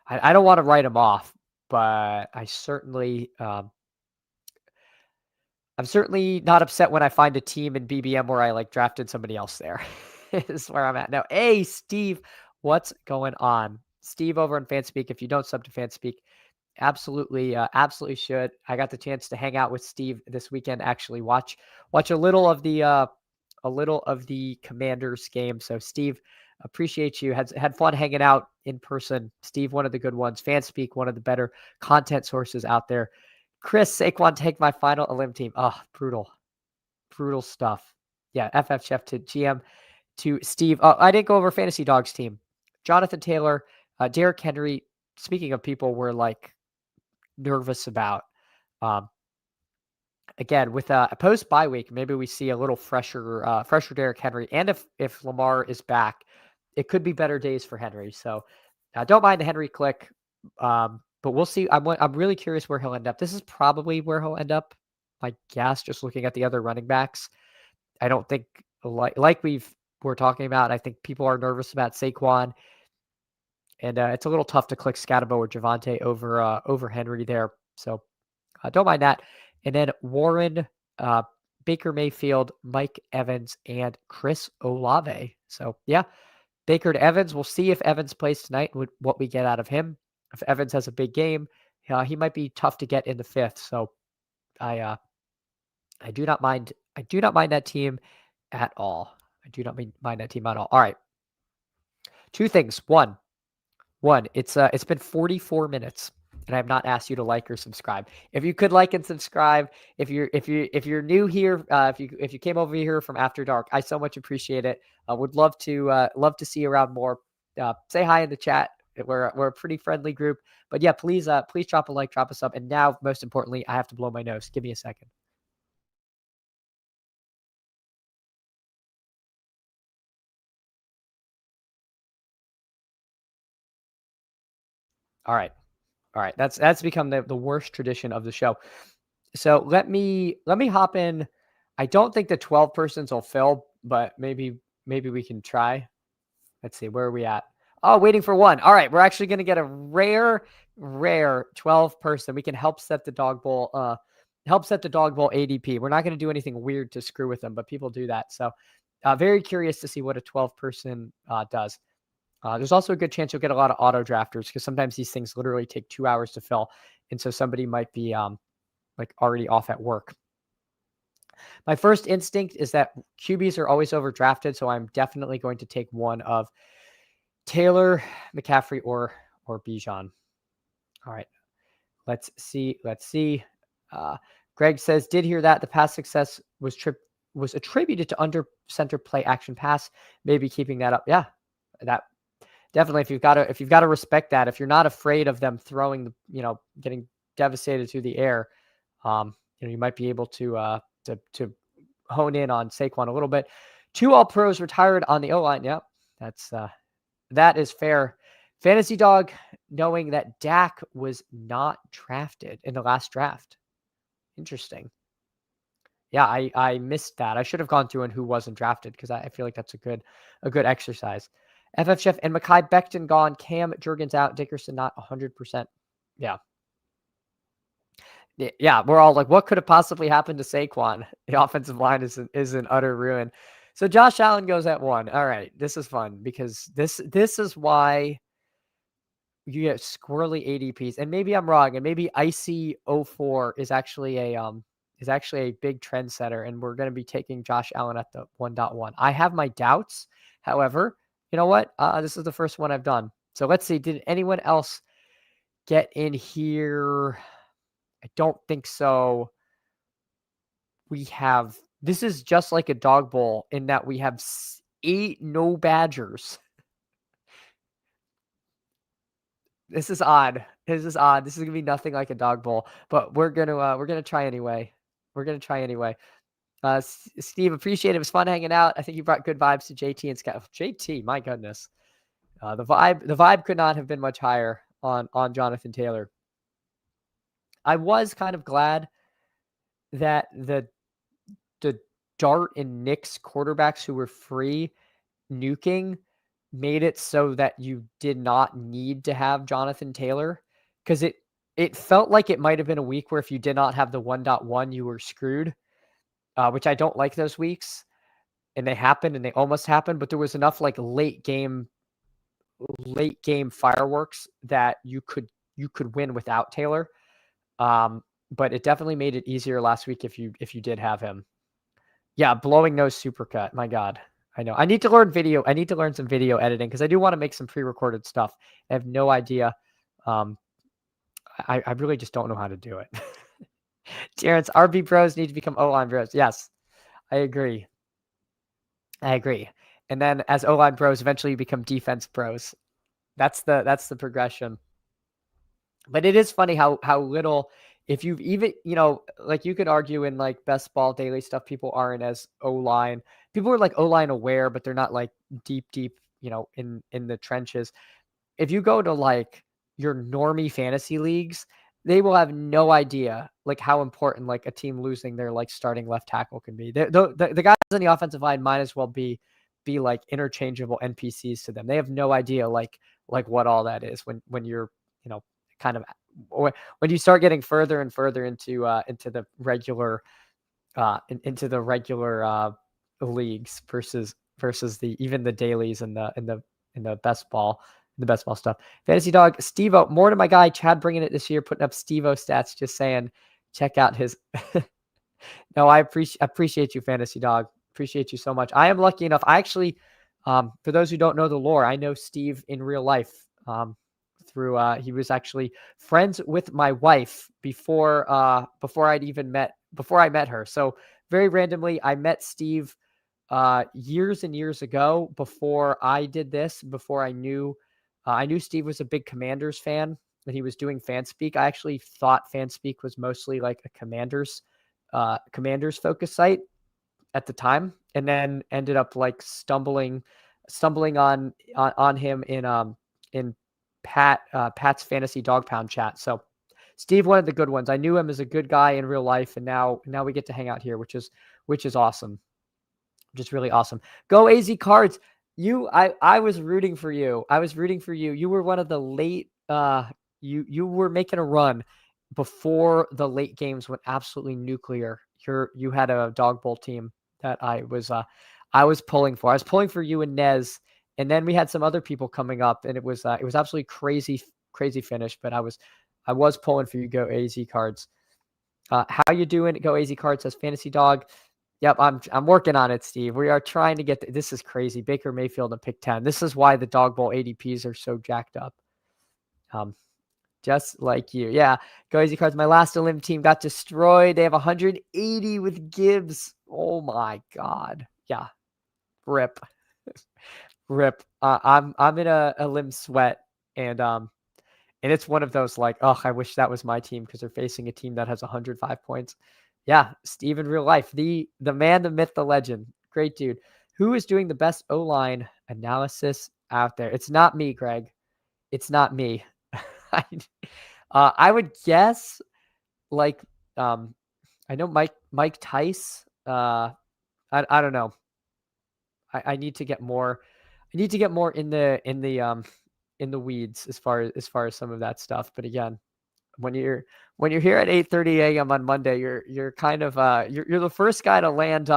I don't want to write him off, but I'm certainly not upset when I find a team in BBM where I like drafted somebody else there. Is where I'm at now. Hey, Steve, what's going on? Steve over on Fanspeak. If you don't sub to Fanspeak, absolutely should. I got the chance to hang out with Steve this weekend. Actually, watch a little of the Commanders game. So, Steve, appreciate you. Had fun hanging out in person. Steve, one of the good ones. Fanspeak, one of the better content sources out there. Chris, Saquon, take my final Elim team. Oh, brutal stuff. Yeah, FF Chef to GM to Steve. I didn't go over Fantasy Dogs team. Jonathan Taylor, Derrick Henry. Speaking of people we're like nervous about. Again, with a post bye week, maybe we see a little fresher Derrick Henry. And if Lamar is back, it could be better days for Henry. So don't mind the Henry click. But we'll see. I'm really curious where he'll end up. This is probably where he'll end up. My guess, just looking at the other running backs. I don't think like we're talking about. I think people are nervous about Saquon, and it's a little tough to click Scatabo or Javonte over Henry there. So don't mind that. And then Warren, Baker Mayfield, Mike Evans, and Chris Olave. So yeah, Baker to Evans. We'll see if Evans plays tonight and what we get out of him. If Evans has a big game, he might be tough to get in the 5th. So I do not mind. I do not mind that team at all. I do not mind that team at all. All right. 2 things. One, it's been 44 minutes and I have not asked you to like or subscribe. If you could like and subscribe, if you're new here, if you came over here from After Dark, I so much appreciate it. I would love to see you around more. Say hi in the chat. We're a pretty friendly group. But yeah, please drop a like, drop a sub. And now, most importantly, I have to blow my nose. Give me a second. All right. All right. That's become the worst tradition of the show. So let me hop in. I don't think the 12 persons will fill, but maybe we can try. Let's see, where are we at? Oh, waiting for one. All right, we're actually gonna get a rare 12 person. We can help set the dog bowl, ADP. We're not gonna do anything weird to screw with them, but people do that. So very curious to see what a 12 person does. There's also a good chance you'll get a lot of auto drafters because sometimes these things literally take 2 hours to fill. And so somebody might be like already off at work. My first instinct is that QBs are always overdrafted, so I'm definitely going to take one of Taylor, McCaffrey, or Bijan. All right, let's see. Greg says, did hear that the pass success was attributed to under center play action pass. Maybe keeping that up. Yeah, that definitely. If you've got to respect that. If you're not afraid of them throwing getting devastated through the air, you might be able to hone in on Saquon a little bit. 2 All Pros retired on the O line. Yep, that is fair. Fantasy Dog, knowing that Dak was not drafted in the last draft. Interesting. Yeah, I missed that. I should have gone through and who wasn't drafted because I feel like that's a good exercise. FF Chef and Mekhi Becton gone. Cam Jurgens out. Dickerson not 100%. Yeah. Yeah, we're all like, what could have possibly happened to Saquon? The offensive line is in utter ruin. So Josh Allen goes at 1. All right, this is fun because this is why you get squirrely ADPs. And maybe I'm wrong, and maybe Icy 04 is actually a big trendsetter, and we're going to be taking Josh Allen at the 1.1. I have my doubts. However, you know what? This is the first one I've done. So let's see. Did anyone else get in here? I don't think so. This is just like a dog bowl in that we have 8 no Badgers. This is odd. This is gonna be nothing like a dog bowl, but we're gonna try anyway. Steve, appreciate it. It was fun hanging out. I think you brought good vibes to JT and Scott. JT, my goodness, the vibe could not have been much higher on Jonathan Taylor. I was kind of glad that the Dart and Knicks quarterbacks who were free nuking made it so that you did not need to have Jonathan Taylor, because it felt like it might have been a week where if you did not have the 1.1, you were screwed, which I don't like those weeks. And they happened and they almost happened, but there was enough like late game fireworks that you could win without Taylor. But it definitely made it easier last week if you did have him. Yeah, blowing nose supercut. My God. I know. I need to learn video. I need to learn some video editing because I do want to make some pre-recorded stuff. I have no idea. I really just don't know how to do it. Terrence, RB pros need to become O-line pros. Yes, I agree. And then as O-line pros, eventually you become defense pros. That's the progression. But it is funny how little, if you've even, like you could argue in like best ball daily stuff, people aren't as O-line. People are like O-line aware, but they're not like deep, in the trenches. If you go to like your normie fantasy leagues, they will have no idea like how important like a team losing their like starting left tackle can be. The guys on the offensive line might as well be like interchangeable NPCs to them. They have no idea like what all that is when you're, kind of when you start getting further and further into the regular leagues versus even the dailies and the best ball stuff. Fantasy Dog, Steve-O, more to my guy Chad bringing it this year, putting up Steve-O stats, just saying check out his No, I appreciate you, Fantasy Dog. Appreciate you so much. I am lucky enough. I actually, for those who don't know the lore, I know Steve in real life. Through he was actually friends with my wife before I met her. So very randomly, I met Steve years and years ago before I did this, before I knew I knew Steve was a big Commanders fan, and he was doing FanSpeak. I actually thought FanSpeak was mostly like a Commanders focus site at the time, and then ended up like stumbling on him in Pat's fantasy dog pound chat. So Steve, one of the good ones. I knew him as a good guy in real life, and now we get to hang out here, which is awesome. Just really awesome. Go AZ Cards. I was rooting for you. You were one of the late you were making a run before the late games went absolutely nuclear. You had a dog bowl team that I was pulling for. I was pulling for you and Nez, and then we had some other people coming up, and it was absolutely crazy finish, but I was pulling for you. Go AZ Cards. How you doing? Go AZ Cards says Fantasy Dog. Yep, I'm working on it, Steve. We are trying to get this is crazy. Baker Mayfield and pick 10. This is why the dog bowl ADPs are so jacked up. Just like you. Yeah. Go Easy Cards. My last Olymp team got destroyed. They have 180 with Gibbs. Oh my God. Yeah. Rip. Rip. I'm in a limb sweat, and it's one of those like, oh, I wish that was my team because they're facing a team that has 105 points. Yeah, Steve in real life, the man, the myth, the legend. Great dude. Who is doing the best O-line analysis out there? It's not me, Greg. It's not me. I would guess like I know Mike Tice. I don't know. I need to get more. I need to get more in the weeds as far as some of that stuff. But again, when you're here at 8:30 a.m. on Monday, you're kind of you're the first guy to land.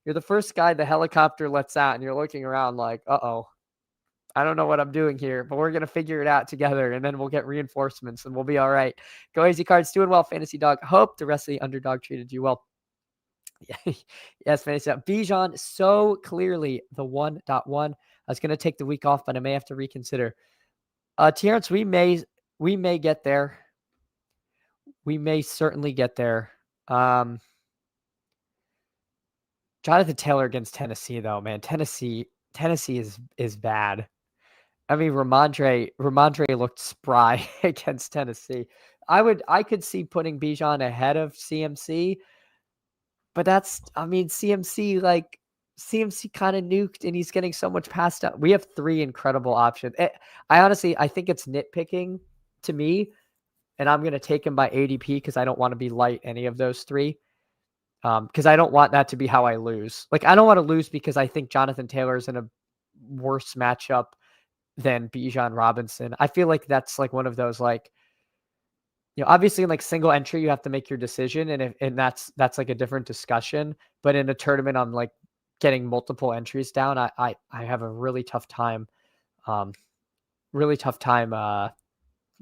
You're the first guy the helicopter lets out, and you're looking around like, uh-oh, I don't know what I'm doing here, but we're gonna figure it out together, and then we'll get reinforcements, and we'll be all right. Go Easy Cards, doing well, Fantasy Dog. Hope the rest of the underdog treated you well. Yes, Fantasy Dog. Bijan, so clearly the 1.1. I was gonna take the week off, but I may have to reconsider. Terrence, we may get there. We may certainly get there. Jonathan Taylor against Tennessee, though, man. Tennessee is bad. I mean, Ramondre looked spry against Tennessee. I could see putting Bijan ahead of CMC, but CMC kind of nuked, and he's getting so much passed up. We have 3 incredible options. I think it's nitpicking to me, and I'm going to take him by ADP because I don't want to be light any of those 3. Because I don't want that to be how I lose. Like, I don't want to lose because I think Jonathan Taylor is in a worse matchup than Bijan Robinson. I feel like that's like one of those, like, obviously in like single entry, you have to make your decision, and that's like a different discussion. But in a tournament, I'm like getting multiple entries down. I have a really tough time,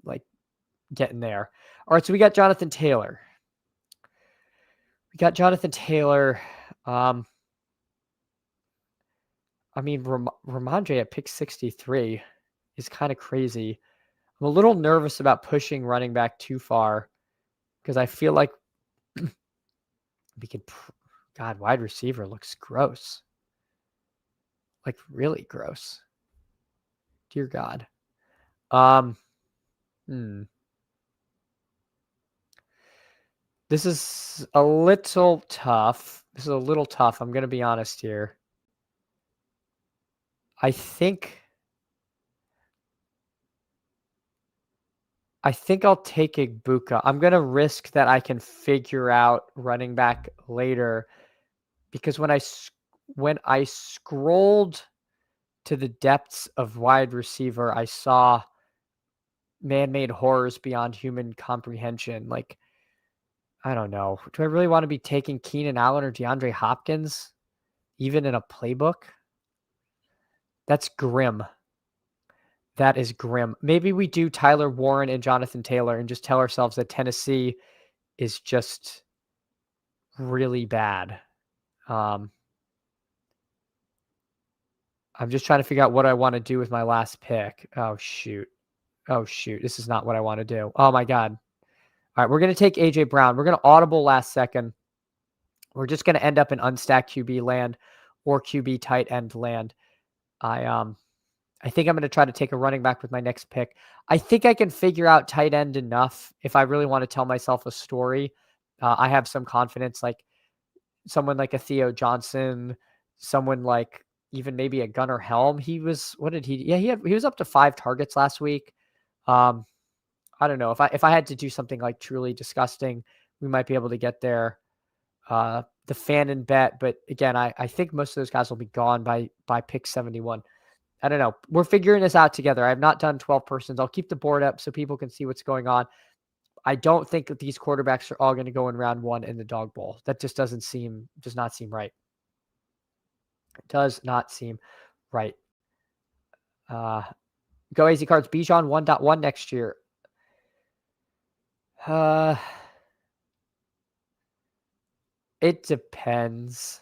like getting there. All right, so we got Jonathan Taylor. Ramondre at pick 63 is kind of crazy. I'm a little nervous about pushing running back too far because I feel like we could. God, wide receiver looks gross. Like really gross. Dear God. This is a little tough. I'm going to be honest here. I think I'll take Igbuka. I'm going to risk that I can figure out running back later, because when I scrolled to the depths of wide receiver, I saw man-made horrors beyond human comprehension. Like, I don't know. Do I really want to be taking Keenan Allen or DeAndre Hopkins, even in a playbook? That's grim. That is grim. Maybe we do Tyler Warren and Jonathan Taylor and just tell ourselves that Tennessee is just really bad. I'm just trying to figure out what I want to do with my last pick. Oh, shoot. This is not what I want to do. Oh, my God. All right, we're going to take A.J. Brown. We're going to audible last second. We're just going to end up in unstacked QB land or QB tight end land. I think I'm going to try to take a running back with my next pick. I think I can figure out tight end enough if I really want to tell myself a story. I have some confidence, like someone like a Theo Johnson, someone like even maybe a Gunnar Helm. He was, what did he? Yeah, he was up to 5 targets last week. I don't know if I had to do something like truly disgusting, we might be able to get there. The fan and bet, but again, I think most of those guys will be gone by pick 71. I don't know. We're figuring this out together. I have not done 12 persons. I'll keep the board up so people can see what's going on. I don't think that these quarterbacks are all going to go in round 1 in the dog bowl. That just does not seem right. It does not seem right. Go AZ Cards. Bijan 1.1 next year. It depends.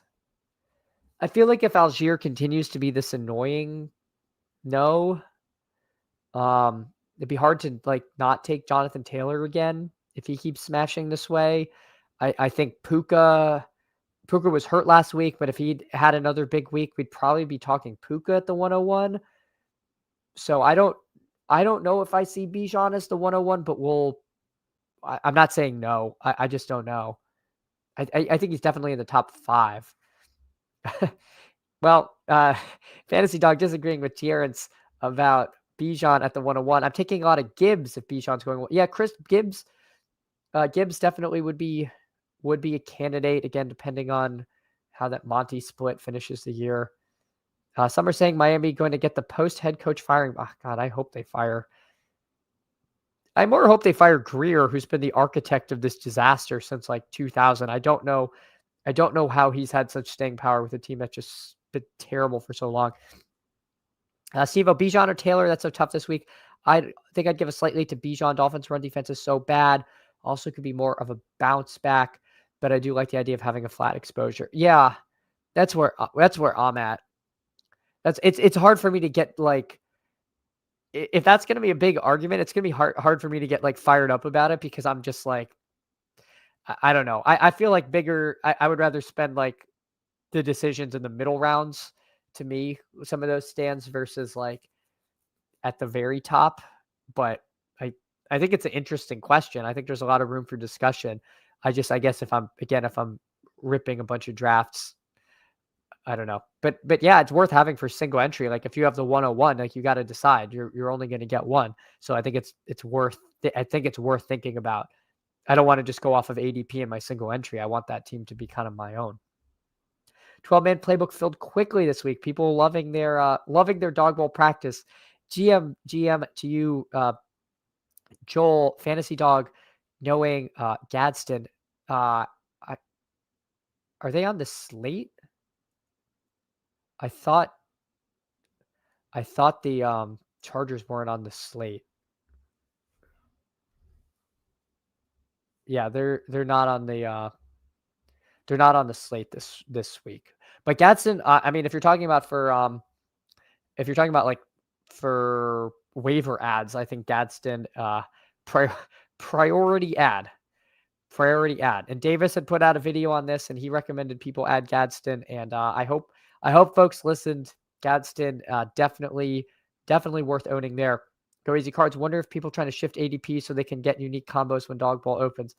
I feel like if Algier continues to be this annoying, no. It'd be hard to like not take Jonathan Taylor again if he keeps smashing this way. I think Puka was hurt last week, but if he'd had another big week, we'd probably be talking Puka at the 101. So I don't know if I see Bijan as the 101, but I'm not saying no. I just don't know. I think he's definitely in the top 5. Well, Fantasy Dog disagreeing with Terrence about Bijan at the 101. I'm taking a lot of Gibbs if Bijan's going. Yeah, Chris Gibbs. Gibbs definitely would be a candidate again, depending on how that Monty split finishes the year. Some are saying Miami going to get the post head coach firing. Oh, God, I hope they fire. I more hope they fire Greer, who's been the architect of this disaster since like 2000. I don't know how he's had such staying power with a team that's just been terrible for so long. Steve, Bijan or Taylor, that's so tough this week. I think I'd give a slight lead to Bijan. Dolphins' run defense is so bad. Also could be more of a bounce back, but I do like the idea of having a flat exposure. Yeah, that's where I'm at. It's hard for me to get like, if that's going to be a big argument, it's going to be hard for me to get like fired up about it because I'm just like, I don't know. I feel like I would rather spend like the decisions in the middle rounds to me, some of those stands versus like at the very top. But I think it's an interesting question. I think there's a lot of room for discussion. I guess if I'm ripping a bunch of drafts, I don't know. But yeah, it's worth having for single entry. Like if you have the 101, like you got to decide you're only going to get one. So I think it's worth thinking about. I don't want to just go off of ADP in my single entry. I want that team to be kind of my own. 12-man playbook filled quickly this week. People loving their dog bowl practice. GM to you, Joel, Fantasy Dog, knowing Gadsden. Are they on the slate? I thought the Chargers weren't on the slate. Yeah, they're not on the slate this week. But Gadsden, I mean, if you're talking about like for waiver ads, I think Gadsden priority ad. And Davis had put out a video on this, and he recommended people add Gadsden. And I hope folks listened. Gadsden definitely worth owning there. Go Easy Cards. Wonder if people trying to shift ADP so they can get unique combos when dog bowl opens.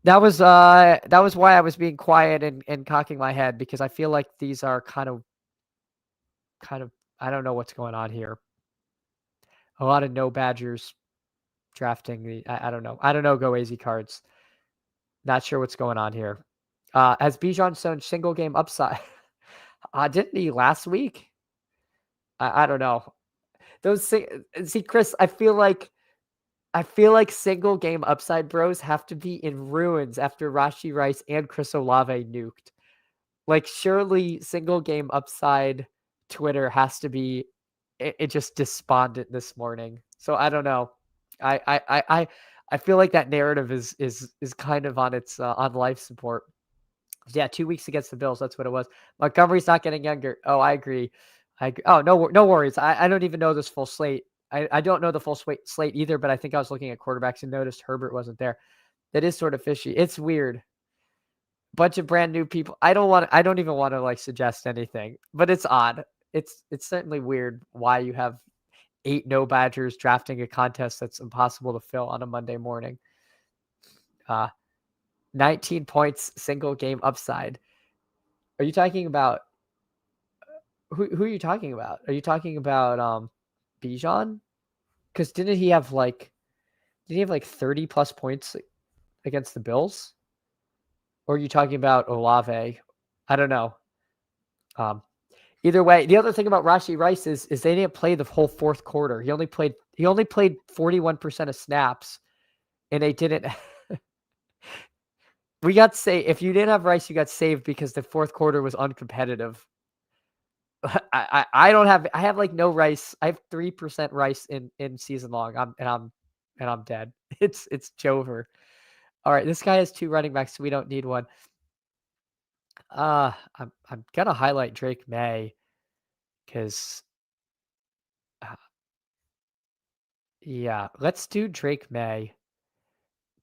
That was why I was being quiet and cocking my head, because I feel like these are kind of I don't know what's going on here. A lot of no Badgers drafting. I don't know. Go AZ Cards. Not sure what's going on here. Has Bijan shown single game upside? Didn't he last week? I don't know. See, Chris, I feel like single game upside bros have to be in ruins after Rashee Rice and Chris Olave nuked. Like, surely single game upside Twitter has to be it just despondent this morning. So I don't know. I feel like that narrative is kind of on its on life support. Yeah, 2 weeks against the Bills. That's what it was. Montgomery's not getting younger. Oh, I agree. Oh, no worries. I don't even know this full slate. I don't know the full slate either, but I think I was looking at quarterbacks and noticed Herbert wasn't there. That is sort of fishy. It's weird. Bunch of brand new people. I don't even want to like suggest anything, but it's odd. it's certainly weird why you have 8 no Badgers drafting a contest that's impossible to fill on a Monday morning. 19 points, single game upside. Are you talking about who are you talking about? Are you talking about Bijan? Because didn't he have like 30 plus points against the Bills? Or are you talking about Olave? I don't know. Either way, the other thing about Rashee Rice is they didn't play the whole fourth quarter. He only played 41% of snaps, and they didn't. We got saved. If you didn't have Rice, you got saved because the fourth quarter was uncompetitive. I don't have. I have like no Rice. I have 3% Rice in season long. I'm dead. It's over. All right, this guy has 2 running backs, so we don't need one. I'm gonna highlight Drake May because yeah, let's do Drake May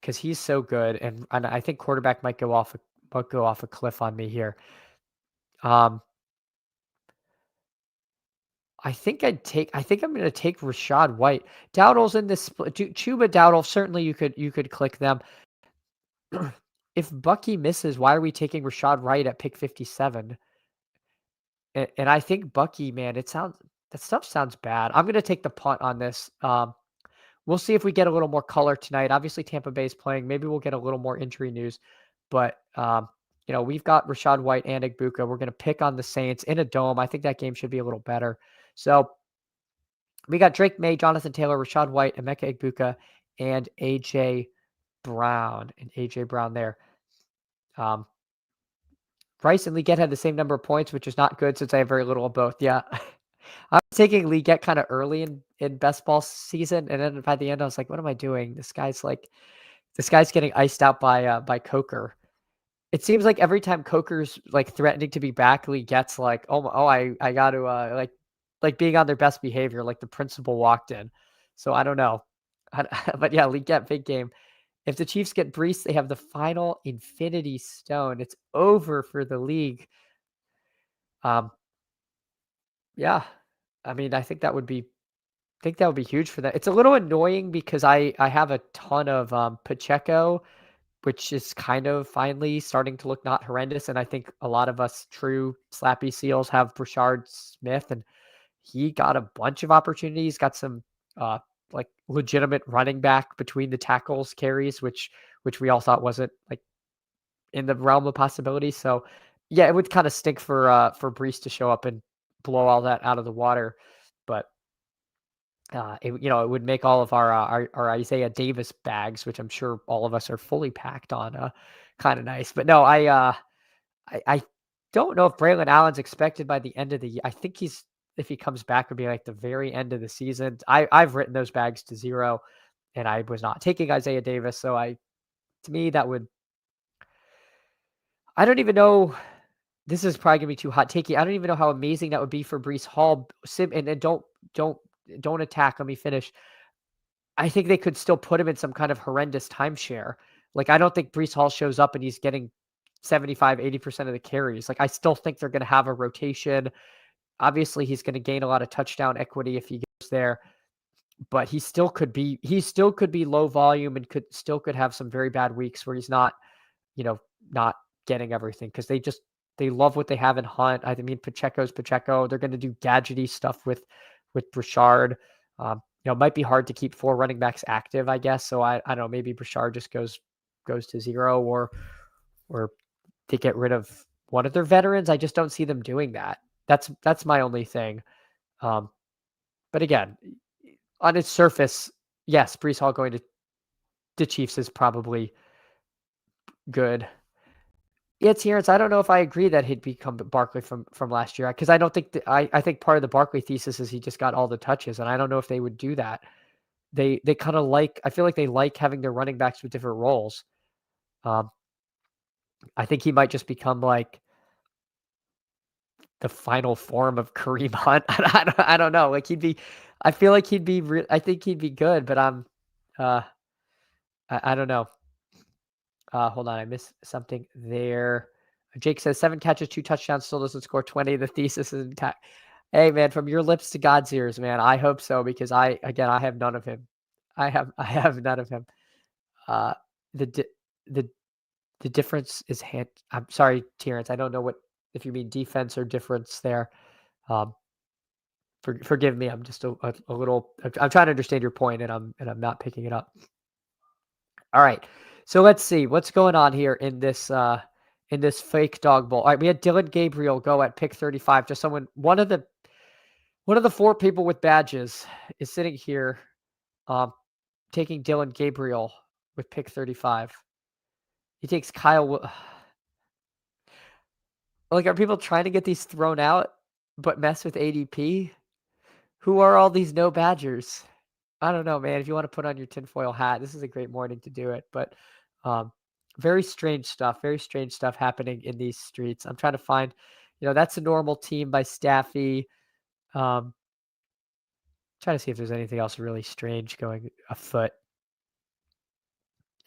because he's so good, and I think quarterback might go off a cliff on me here. I think I'm gonna take Rachaad White. Dowdle's in this split. Chuba Dowdle, certainly you could click them. If Bucky misses, why are we taking Rachaad White at pick 57? And I think Bucky, man, that stuff sounds bad. I'm gonna take the punt on this. We'll see if we get a little more color tonight. Obviously, Tampa Bay's playing. Maybe we'll get a little more injury news. But we've got Rachaad White and Igbuka. We're gonna pick on the Saints in a dome. I think that game should be a little better. So we got Drake May, Jonathan Taylor, Rachaad White, Emeka Igbuka, and AJ Brown. There. Rice and Leggett had the same number of points, which is not good since I have very little of both. Yeah. I was taking Leggett kind of early in best ball season, and then by the end I was like, what am I doing? This guy's getting iced out by Coker. It seems like every time Coker's like threatening to be back, Leggett's like, I got to like being on their best behavior, like the principal walked in. So I don't know. But yeah, Leggett, big game. If the Chiefs get Breece, they have the final Infinity Stone. It's over for the league. Yeah. I mean, I think that would be huge for them. It's a little annoying because I have a ton of Pacheco, which is kind of finally starting to look not horrendous. And I think a lot of us true slappy seals have Brashard Smith, and he got a bunch of opportunities, got some like legitimate running back between the tackles carries, which we all thought wasn't like in the realm of possibility. So yeah, it would kind of stink for Breece to show up and blow all that out of the water. But it would make all of our Isaiah Davis bags, which I'm sure all of us are fully packed on, kind of nice. But no, I don't know if Braylon Allen's expected by the end of the year. I think if he comes back, would be like the very end of the season. I've written those bags to 0, and I was not taking Isaiah Davis. So to me, that would, I don't even know. This is probably gonna be too hot takey. I don't even know how amazing that would be for Breece Hall. And don't attack. Let me finish. I think they could still put him in some kind of horrendous timeshare. Like, I don't think Breece Hall shows up and he's getting 75-80% of the carries. Like, I still think they're going to have a rotation. Obviously, he's going to gain a lot of touchdown equity if he goes there, but he still could be low volume and could have some very bad weeks where he's not getting everything, because they love what they have in Hunt. I mean, Pacheco's Pacheco. They're going to do gadgety stuff with Brashard. It might be hard to keep 4 running backs active, I guess. So I don't know, maybe Brashard just goes to 0, or they get rid of one of their veterans. I just don't see them doing that. That's my only thing. But again, on its surface, yes, Breece Hall going to the Chiefs is probably good. Yeah, Terrence, I don't know if I agree that he'd become Barkley from last year, because I don't think I think part of the Barkley thesis is he just got all the touches, and I don't know if they would do that. They kind of I feel like they like having their running backs with different roles. I think he might just become like the final form of Kareem Hunt. I don't know. Like I feel like I think he'd be good, but I don't know. Hold on, I missed something there. Jake says 7 catches, 2 touchdowns, still doesn't score 20. The thesis is intact. Hey, man, from your lips to God's ears, man. I hope so because I have none of him. I have none of him. Uh, the di the the difference is hand I'm sorry, Terrence, I don't know what if you mean defense or difference there. Um, forgive me, I'm just a little I'm trying to understand your point and I'm not picking it up. All right. So let's see what's going on here in this fake dog bowl. All right, we had Dylan Gabriel go at pick 35. Just one of the four people with badges is sitting here um taking Dylan Gabriel with pick 35. He takes like, are people trying to get these thrown out but mess with ADP? Who are all these no badgers? I don't know, man. If you want to put on your tinfoil hat, this is a great morning to do it. But um, very strange stuff happening in these streets. I'm trying to find, that's a normal team by Staffy. Trying to see if there's anything else really strange going afoot.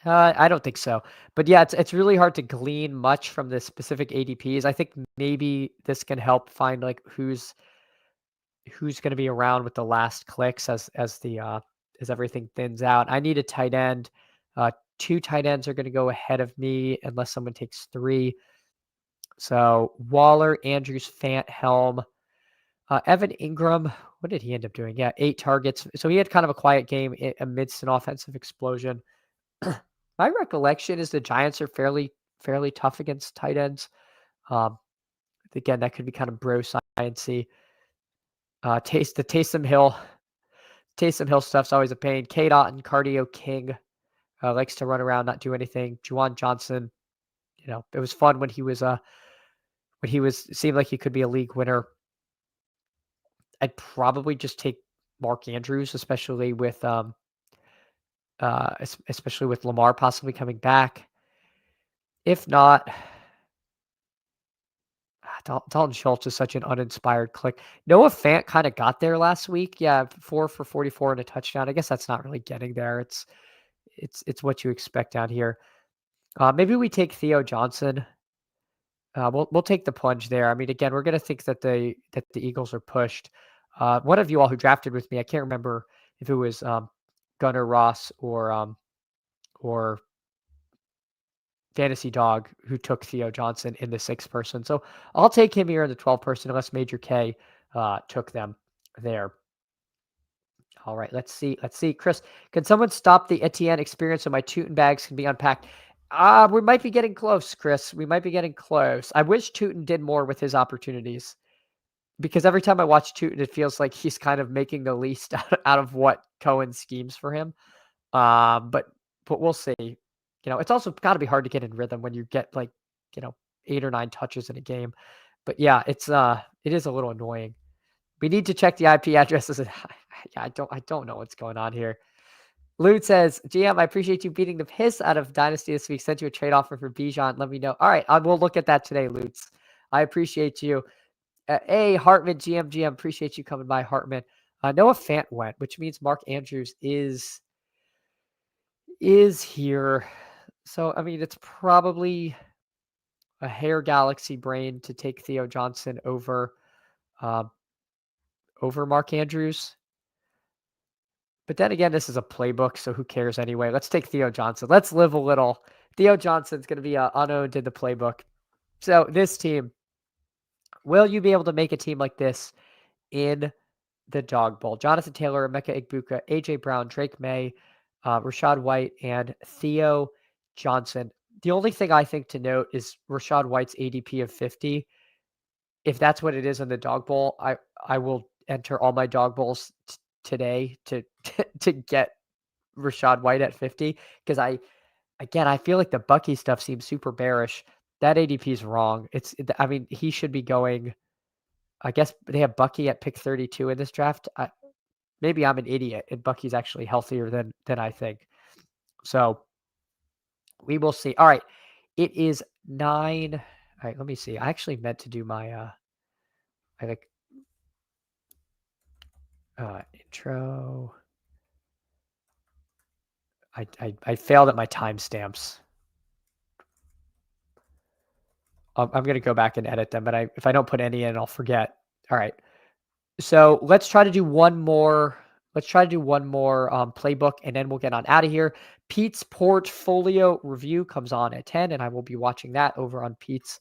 I don't think so. But yeah, it's really hard to glean much from the specific ADPs. I think maybe this can help find like who's going to be around with the last clicks as everything thins out. I need a tight end. Two tight ends are going to go ahead of me unless someone takes three. So Waller, Andrews, Fant, Helm, Evan Ingram. What did he end up doing? Yeah, 8 targets. So he had kind of a quiet game amidst an offensive explosion. My recollection is the Giants are fairly tough against tight ends. Um, again, that could be kind of bro sciencey. Taysom Hill stuff's always a pain. K. Dotton, cardio king, likes to run around, not do anything. Juwan Johnson, it was fun when he was seemed like he could be a league winner. I'd probably just take Mark Andrews, especially with Lamar possibly coming back. If not, Dalton Schultz is such an uninspired click. Noah Fant kind of got there last week. Yeah, 4 for 44 and a touchdown. I guess that's not really getting there. It's what you expect down here. Maybe we take Theo Johnson. We'll take the plunge there. I mean, again, we're gonna think that the Eagles are pushed. One of you all who drafted with me, I can't remember if it was Gunnar Ross or Fantasy Dog who took Theo Johnson in the 6th person. So I'll take him here in the 12th person unless Major K took them there. All right, let's see. Chris, can someone stop the Etienne experience so my Tootin bags can be unpacked? We might be getting close, Chris. We might be getting close. I wish Tootin did more with his opportunities because every time I watch Tootin, it feels like he's kind of making the least out of what Cohen schemes for him. But we'll see. It's also got to be hard to get in rhythm when you get like, 8 or 9 touches in a game. But yeah, it is a little annoying. We need to check the IP addresses. Yeah, I don't know what's going on here. Lute says, GM, I appreciate you beating the piss out of Dynasty this week. Sent you a trade offer for Bijan. Let me know. All right, I will look at that today, Lutz. I appreciate you. Hartman, GM, appreciate you coming by, Hartman. Noah Fant went, which means Mark Andrews is here. So, I mean, it's probably a hair galaxy brain to take Theo Johnson over Mark Andrews. But then again, this is a playbook, so who cares anyway? Let's take Theo Johnson. Let's live a little. Theo Johnson's going to be unowned in the playbook. So this team, will you be able to make a team like this in the Dog Bowl? Jonathan Taylor, Emeka Egbuka, A.J. Brown, Drake May, Rachaad White, and Theo Johnson. The only thing I think to note is Rachaad White's ADP of 50. If that's what it is in the Dog Bowl, I will enter all my Dog Bowls today to to get Rachaad White at 50 because I feel like the Bucky stuff seems super bearish. That ADP is wrong. I mean, he should be going. I guess they have Bucky at pick 32 in this draft. Maybe I'm an idiot and Bucky's actually healthier than I think. So we will see. All right. It is 9. All right, let me see. I actually meant to do my I think intro. I failed at my timestamps. I'm going to go back and edit them, but if I don't put any in, I'll forget. All right. So let's try to do one more. Let's try to do one more playbook, and then we'll get on out of here. Pete's portfolio review comes on at 10, and I will be watching that over on Pete's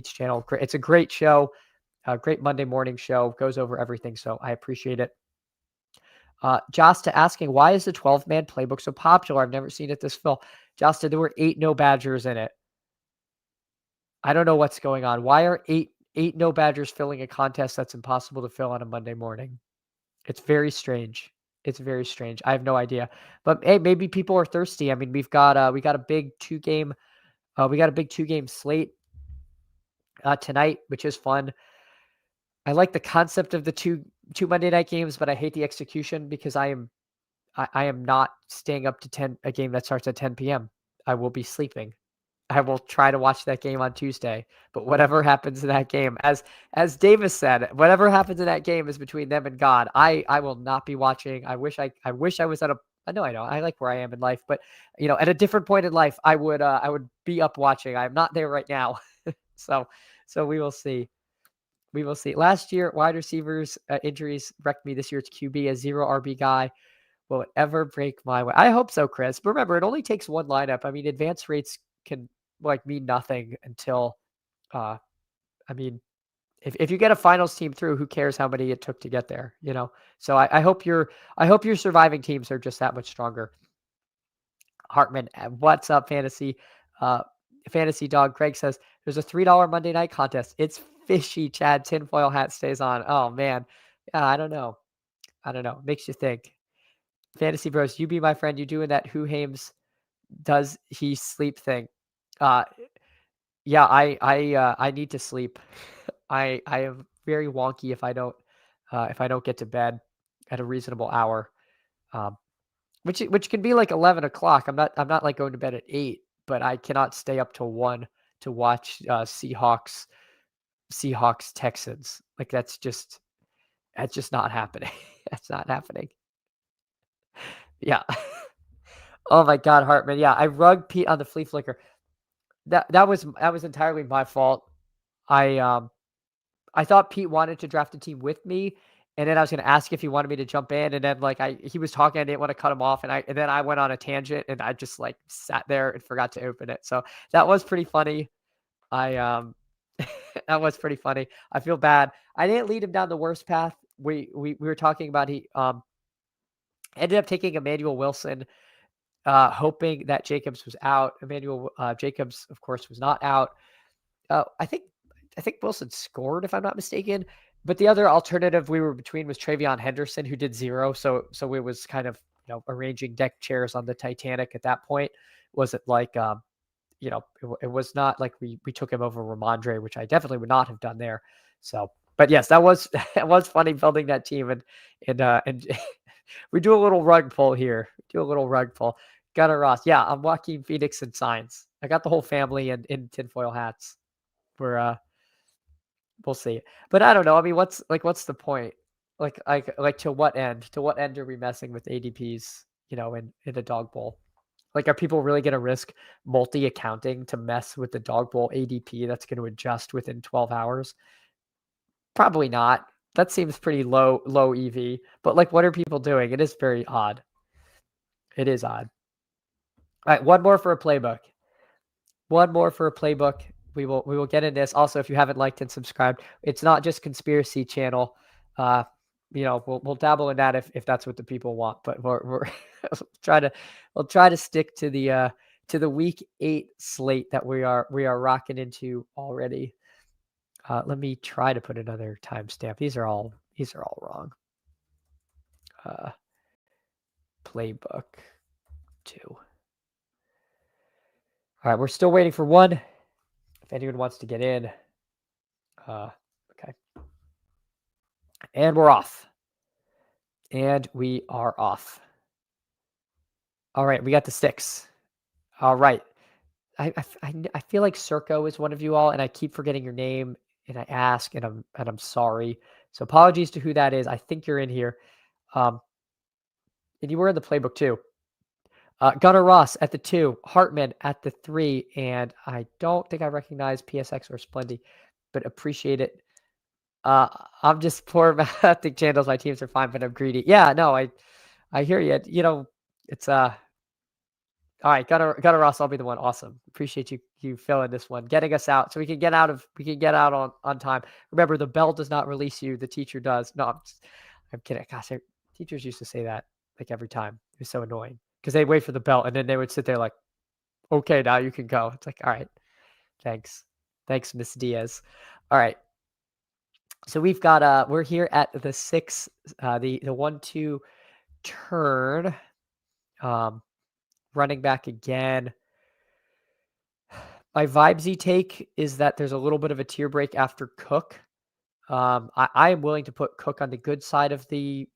channel. It's a great show, a great Monday morning show. Goes over everything, so I appreciate it. Josta asking, why is the 12-man playbook so popular? I've never seen it this full. Josta, there were 8 no Badgers in it. I don't know what's going on. Why are eight no Badgers filling a contest that's impossible to fill on a Monday morning? It's very strange. It's very strange. I have no idea. But hey, maybe people are thirsty. I mean, we got a big 2-game slate tonight, which is fun. I like the concept of the two Monday night games, but I hate the execution because I am not staying up to a game that starts at 10 p.m. I will be sleeping. I will try to watch that game on Tuesday, but whatever happens in that game, as Davis said, whatever happens in that game is between them and God. I will not be watching. I wish I was at a. No, I know. I like where I am in life, but at a different point in life, I would be up watching. I'm not there right now, so we will see. We will see. Last year, wide receivers injuries wrecked me. This year, it's QB, a 0 RB guy. Will it ever break my way? I hope so, Chris. But remember, it only takes one lineup. I mean, advance rates can mean nothing until I mean, if you get a finals team through, who cares how many it took to get there, So I hope your surviving teams are just that much stronger. Hartman, what's up, fantasy? Fantasy Dog. Craig says there's a $3 Monday night contest. It's fishy. Chad, tinfoil hat stays on. Oh man. Yeah, I don't know. Makes you think. Fantasy Bros, you be my friend. You doing that Who Hames does he sleep thing? Yeah, I need to sleep. I am very wonky if I don't get to bed at a reasonable hour. Which can be like 11 o'clock. I'm not like going to bed at 8, but I cannot stay up till 1 to watch Seahawks Texans. Like that's just not happening. That's not happening. Yeah. Oh my God, Hartman. Yeah, I rugged Pete on the flea flicker. That was entirely my fault. I thought Pete wanted to draft a team with me, and then I was going to ask if he wanted me to jump in, and then he was talking, I didn't want to cut him off, and then I went on a tangent, and I just sat there and forgot to open it. So that was pretty funny. That was pretty funny. I feel bad. I didn't lead him down the worst path. We were talking about he ended up taking Emmanuel Wilson, hoping that Jacobs was out. Emmanuel Jacobs, of course, was not out. I think Wilson scored, if I'm not mistaken. But the other alternative we were between was Travion Henderson, who did 0. So it was kind of arranging deck chairs on the Titanic at that point. Was it like it was not like we took him over Ramondre, which I definitely would not have done there. So, but yes, that was funny building that team and we do a little rug pull here. Gunnar Ross, yeah, I'm Joaquin Phoenix and Signs. I got the whole family in tinfoil hats. We'll see. But I don't know. I mean, what's the point? Like to what end? To what end are we messing with ADPs, in a dog bowl? Like, are people really going to risk multi-accounting to mess with the dog bowl ADP that's going to adjust within 12 hours? Probably not. That seems pretty low EV. But what are people doing? It is very odd. It is odd. All right, one more for a playbook. We will get in this. Also, if you haven't liked and subscribed, it's not just conspiracy channel. We'll dabble in that if that's what the people want. But we'll try to stick to the week 8 slate that we are rocking into already. Let me try to put another timestamp. These are all wrong. Playbook 2. All right, we're still waiting for one. If anyone wants to get in, okay. And we're off. And we are off. All right, we got the 6. All right. I feel like Circo is one of you all, and I keep forgetting your name, and I ask, and I'm sorry. So apologies to who that is. I think you're in here. And you were in the playbook too. Gunnar Ross at the 2, Hartman at the 3, and I don't think I recognize PSX or Splendy, but appreciate it. Uh, I'm just poor mathing channels. My teams are fine, but I'm greedy. Yeah, no, I hear you. It's all right. Got Ross. I'll be the one. Awesome. Appreciate you filling this one, getting us out so we can get out on time. Remember, the bell does not release you. The teacher does. No, I'm kidding. Gosh, teachers used to say that like every time. It was so annoying because they wait for the bell and then they would sit there like, okay, now you can go. It's like, all right, thanks, Miss Diaz. All right. So we've got we're here at the six, the 1-2 turn. Running back again. My vibesy take is that there's a little bit of a tier break after Cook. I am willing to put Cook on the good side of the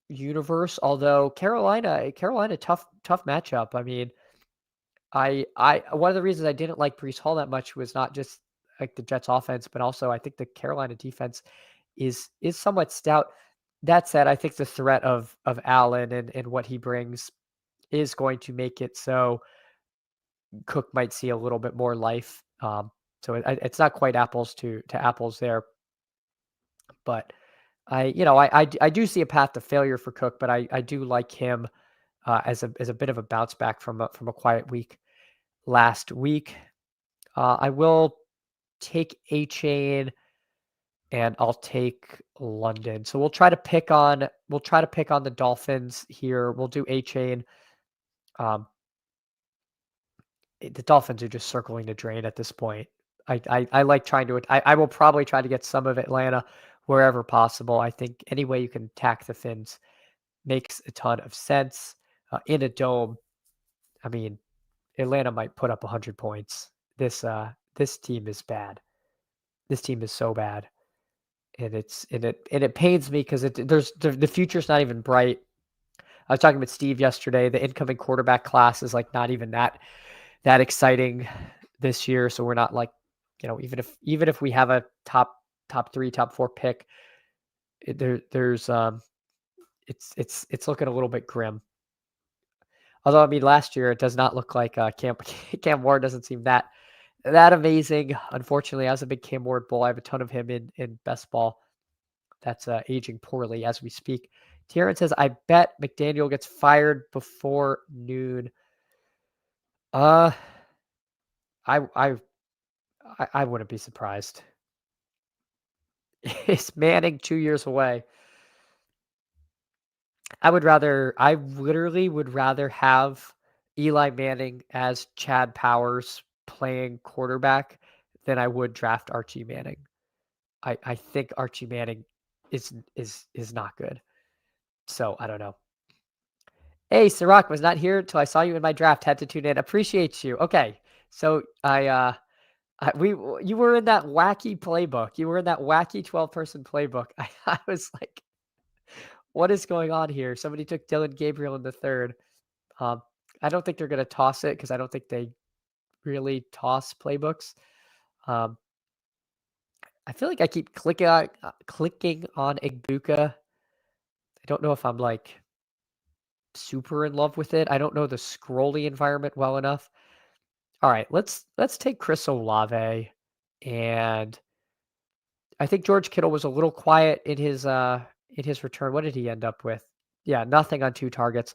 universe, although Carolina, tough matchup. I mean, I one of the reasons I didn't like Breece Hall that much was not just like the Jets offense, but also I think the Carolina defense is somewhat stout. That said, I think the threat of Allen and what he brings is going to make it so Cook might see a little bit more life. So it's not quite apples to apples there, but I do see a path to failure for Cook, but I do like him as a bit of a bounce back from a quiet week last week. I will take A Chain and I'll take London. So we'll try to pick on the Dolphins here. We'll do A Chain. The Dolphins are just circling the drain at this point. I like trying to. I will probably try to get some of Atlanta wherever possible. I think any way you can attack the Fins makes a ton of sense. In a dome, I mean, Atlanta might put up 100 points. This team is bad. This team is so bad, and it pains me because the future's not even bright. I was talking with Steve yesterday. The incoming quarterback class is like not even that exciting this year. So we're not like, even if we have a top 3, top 4 pick, there's it's looking a little bit grim. Although I mean, last year it does not look like Cam Ward doesn't seem that amazing. Unfortunately, I was a big Cam Ward bull. I have a ton of him in best ball. That's aging poorly as we speak. Tieran says, I bet McDaniel gets fired before noon. I wouldn't be surprised. Is Manning 2 years away? I literally would rather have Eli Manning as Chad Powers playing quarterback than I would draft Archie Manning. I think Archie Manning is not good. So I don't know. Hey, Sirach was not here until I saw you in my draft. Had to tune in. Appreciate you. Okay, so you were in that wacky playbook. You were in that wacky 12-person playbook. I was like, what is going on here? Somebody took Dylan Gabriel in the third. I don't think they're going to toss it because I don't think they really toss playbooks. I feel like I keep clicking on Igbuka. I don't know if I'm like super in love with it. I don't know the scrolly environment well enough. All right, let's take Chris Olave, and I think George Kittle was a little quiet in his return. What did he end up with? Yeah, nothing on 2 targets.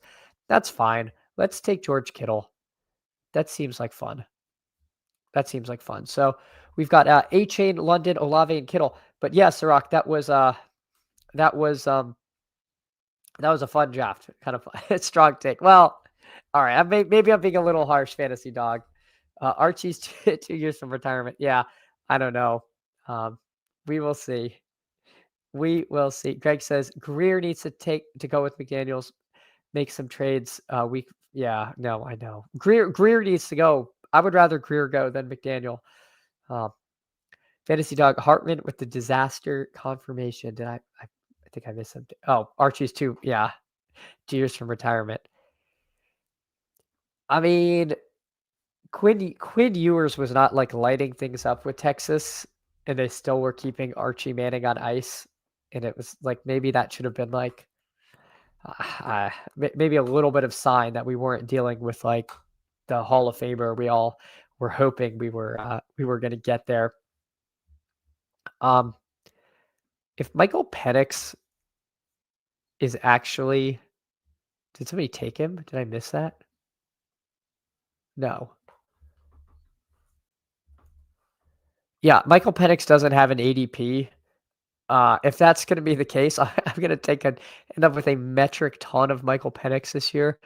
That's fine. Let's take George Kittle. That seems like fun. So we've got A Chain, London, Olave, and Kittle. But yeah, Sirach, that was a fun draft. Kind of strong take. Well, all right. Maybe I'm being a little harsh, Fantasy Dog. Archie's 2 years from retirement. Yeah, I don't know. We will see. Greg says Greer needs to go with McDaniels, make some trades. Yeah, no, I know. Greer needs to go. I would rather Greer go than McDaniel. Fantasy Dog Hartman with the disaster confirmation. Did I think I missed something. Oh, Archie's 2. Yeah, 2 years from retirement. I mean, Quinn Ewers was not like lighting things up with Texas, and they still were keeping Archie Manning on ice. And it was like maybe that should have been like maybe a little bit of sign that we weren't dealing with like the Hall of Famer we all were hoping we were going to get there. Um, if Michael Penix is actually, did somebody take him? Did I miss that? No. Yeah, Michael Penix doesn't have an ADP. If that's going to be the case, I'm going to end up with a metric ton of Michael Penix this year.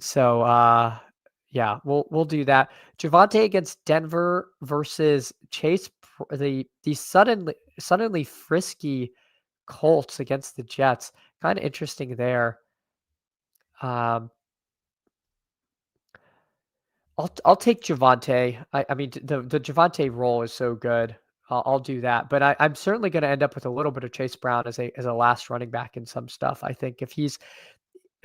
So, yeah, we'll do that. Javonte against Denver versus the suddenly frisky Colts against the Jets. Kind of interesting there. Um, I'll take Javonte. I mean the Javonte role is so good. I'll do that, but I'm certainly going to end up with a little bit of Chase Brown as a last running back in some stuff. I think if he's,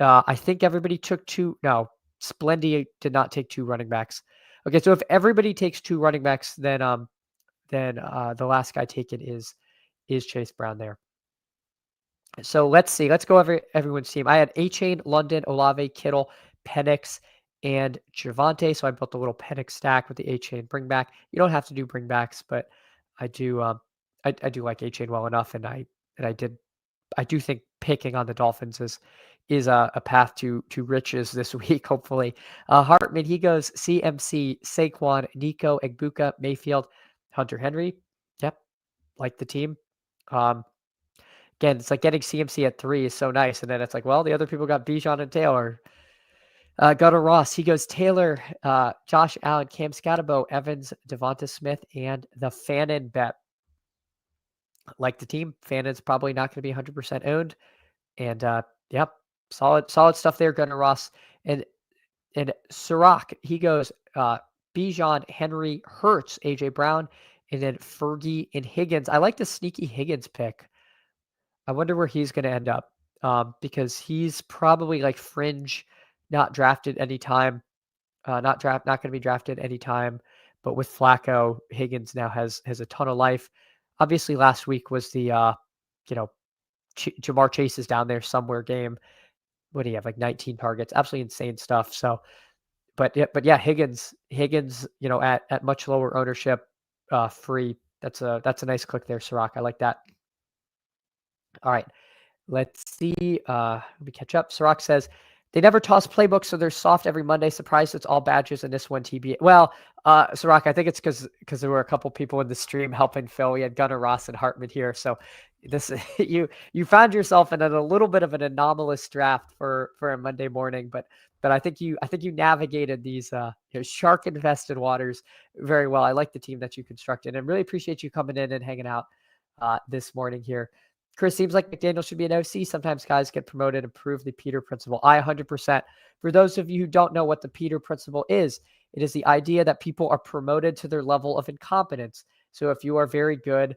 I think everybody took two. No, Splendy did not take two running backs. Okay, so if everybody takes two running backs, then the last guy taken is Chase Brown there. So let's see. Let's go over everyone's team. I had A-Chain, London, Olave, Kittle, Penix, and Javonte. So I built a little Penix stack with the A-Chain bring back. You don't have to do bring backs, but I do I do like A-Chain well enough, and I do think picking on the Dolphins is a path to riches this week, hopefully. Hartman, he goes CMC, Saquon, Nico, Egbuka, Mayfield, Hunter Henry. Yep, like the team. Again, it's like getting CMC at 3 is so nice, and then it's like, well, the other people got Bijan and Taylor. Gunnar Ross, he goes Taylor, Josh Allen, Cam Scatterbo, Evans, Devonta Smith, and the Fannin bet. Like the team, Fannin's probably not going to be 100% owned, and yep, solid stuff there, Gunnar Ross. And Sirach, he goes Bijan, Henry, Hurts, AJ Brown, and then Fergie and Higgins. I like the sneaky Higgins pick. I wonder where he's going to end up, because he's probably like fringe, not drafted anytime, not going to be drafted anytime. But with Flacco, Higgins now has a ton of life. Obviously, last week was the Jamar Chase is down there somewhere game. What do you have, like 19 targets? Absolutely insane stuff. So, but yeah, Higgins, at much lower ownership, free. That's a nice click there, Sirach. I like that. All right. Let's see. Let me catch up. Sirach says they never toss playbooks, so they're soft every Monday. Surprised it's all badges and this one TBA. Well, Sirach, I think it's because there were a couple people in the stream helping Phil. We had Gunnar Ross and Hartman here, so this you found yourself in a little bit of an anomalous draft for a Monday morning, but I think you navigated these shark infested waters very well. I like the team that you constructed, and really appreciate you coming in and hanging out this morning here. Chris, seems like McDaniel should be an OC. Sometimes guys get promoted and prove the Peter principle. I 100%. For those of you who don't know what the Peter principle is, it is the idea that people are promoted to their level of incompetence. So if you are very good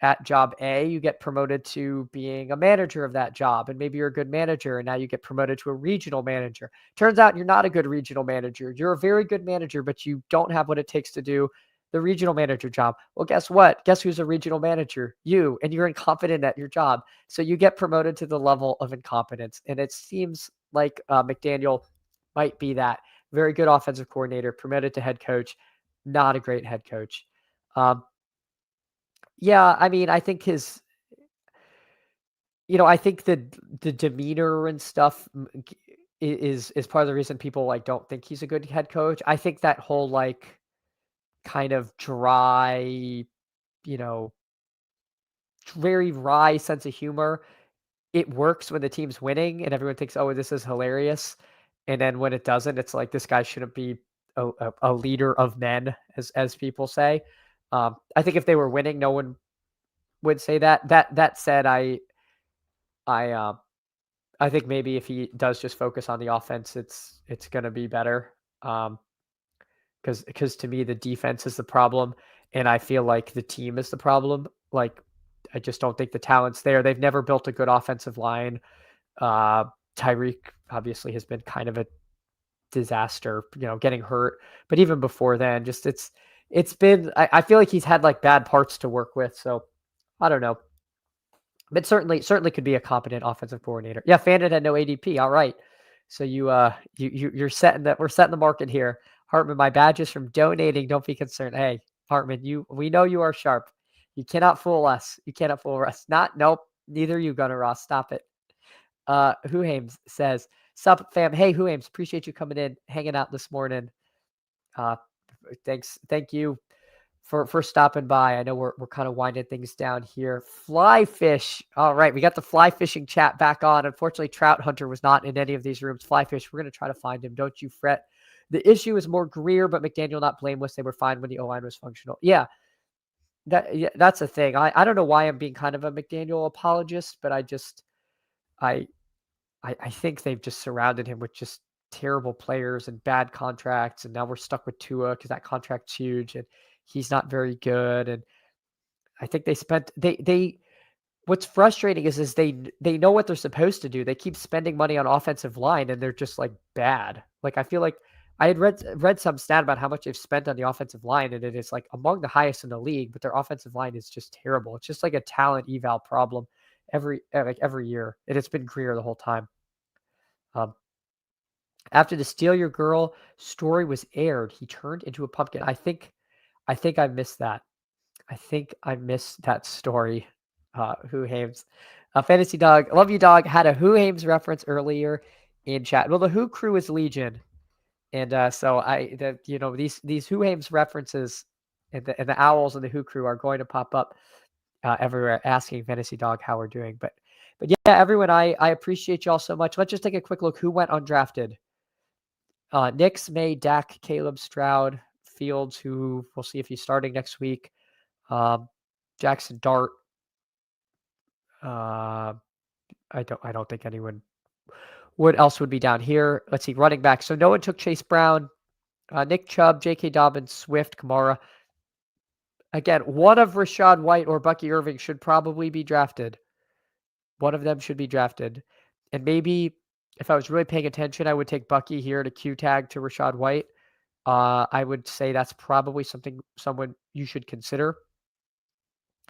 at job A, you get promoted to being a manager of that job. And maybe you're a good manager and now you get promoted to a regional manager. Turns out you're not a good regional manager. You're a very good manager, but you don't have what it takes to do the regional manager job. Well, guess what? Guess who's a regional manager? You, and you're incompetent at your job. So you get promoted to the level of incompetence. And it seems like McDaniel might be that. Very good offensive coordinator, promoted to head coach, not a great head coach. Yeah, I mean, I think I think the demeanor and stuff is part of the reason people like don't think he's a good head coach. I think that whole like kind of dry, you know, very wry sense of humor, it works when the team's winning and everyone thinks, oh, this is hilarious. And then when it doesn't, it's like this guy shouldn't be a leader of men, as people say. I think if they were winning, no one would say that. That said, I I think maybe if he does just focus on the offense, it's gonna be better. Because to me the defense is the problem, and I feel like the team is the problem. Like I just don't think the talent's there. They've never built a good offensive line. Tyreek obviously has been kind of a disaster, getting hurt. But even before then, just it's been I feel like he's had like bad parts to work with. So I don't know. But certainly could be a competent offensive coordinator. Yeah, Fandon had no ADP. All right. So you're setting that we're setting the market here. Hartman, my badges from donating. Don't be concerned. Hey, Hartman, we know you are sharp. You cannot fool us. You cannot fool us. Nope. Neither you, Gunnar Ross. Stop it. Who Hames says, sup fam. Hey, Who Hames, appreciate you coming in, hanging out this morning. Thank you for stopping by. I know we're kind of winding things down here. Fly fish. All right, we got the fly fishing chat back on. Unfortunately, Trout Hunter was not in any of these rooms. Fly fish, we're gonna try to find him. Don't you fret. The issue is more Greer, but McDaniel not blameless. They were fine when the O-line was functional. Yeah, that's the thing. I don't know why I'm being kind of a McDaniel apologist, but I think they've just surrounded him with just terrible players and bad contracts, and now we're stuck with Tua because that contract's huge and he's not very good. And I think they what's frustrating is they know what they're supposed to do. They keep spending money on offensive line and they're just like bad. Like I feel like I had read some stat about how much they've spent on the offensive line, and it is like among the highest in the league, but their offensive line is just terrible. It's just like a talent eval problem every year. And it's been Greer the whole time. After the Steal Your Girl story was aired, he turned into a pumpkin. I think I missed that. I think I missed that story. Who Hames? Fantasy Dog. Love you, Dog. Had a Who Hames reference earlier in chat. Well, the Who crew is Legion. And so these Who Hames references and the Owls and the Who crew are going to pop up everywhere asking Fantasy Dog how we're doing. But yeah, everyone, I appreciate y'all so much. Let's just take a quick look. Who went undrafted? Knicks, May, Dak, Caleb, Stroud, Fields, who we'll see if he's starting next week. Jackson Dart. I don't think anyone. What else would be down here? Let's see, running back. So no one took Chase Brown, Nick Chubb, J.K. Dobbins, Swift, Kamara. Again, one of Rachaad White or Bucky Irving should probably be drafted. One of them should be drafted. And maybe if I was really paying attention, I would take Bucky here to Q tag to Rachaad White. I would say that's probably someone you should consider.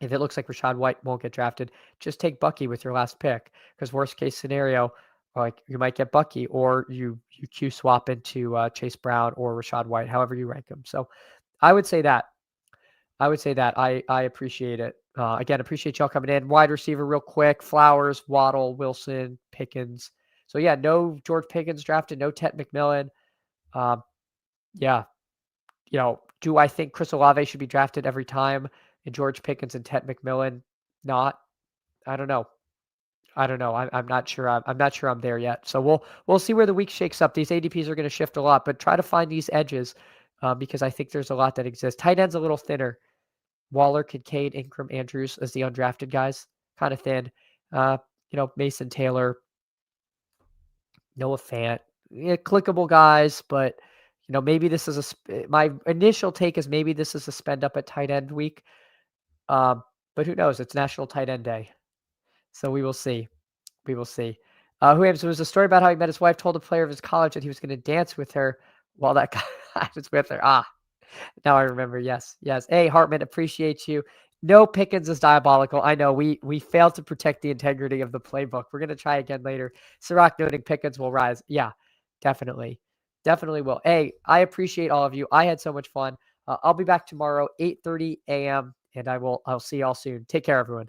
If it looks like Rachaad White won't get drafted, just take Bucky with your last pick. Because worst case scenario, like you might get Bucky, or you Q swap into Chase Brown or Rachaad White, however you rank them. So I would say that. I appreciate it. Again, appreciate y'all coming in. Wide receiver real quick. Flowers, Waddle, Wilson, Pickens. So yeah, no George Pickens drafted, no Ted McMillan. Yeah. Do I think Chris Olave should be drafted every time and George Pickens and Ted McMillan not? I don't know. I'm not sure. I'm not sure I'm there yet. So we'll see where the week shakes up. These ADPs are going to shift a lot, but try to find these edges because I think there's a lot that exists. Tight end's a little thinner. Waller, Kincaid, Ingram, Andrews as the undrafted guys, kind of thin. Mason Taylor, Noah Fant, clickable guys, but maybe this is my initial take is maybe this is a spend up at tight end week. But who knows? It's National Tight End Day. So we will see. Who Hames, there was a story about how he met his wife, told a player of his college that he was going to dance with her while that guy was with her. Now I remember. Yes. Hey, Hartman, appreciate you. No, Pickens is diabolical. I know we failed to protect the integrity of the playbook. We're going to try again later. Sirach noting Pickens will rise. Yeah, definitely will. Hey, I appreciate all of you. I had so much fun. I'll be back tomorrow, 8:30 a.m. and I'll see y'all soon. Take care, everyone.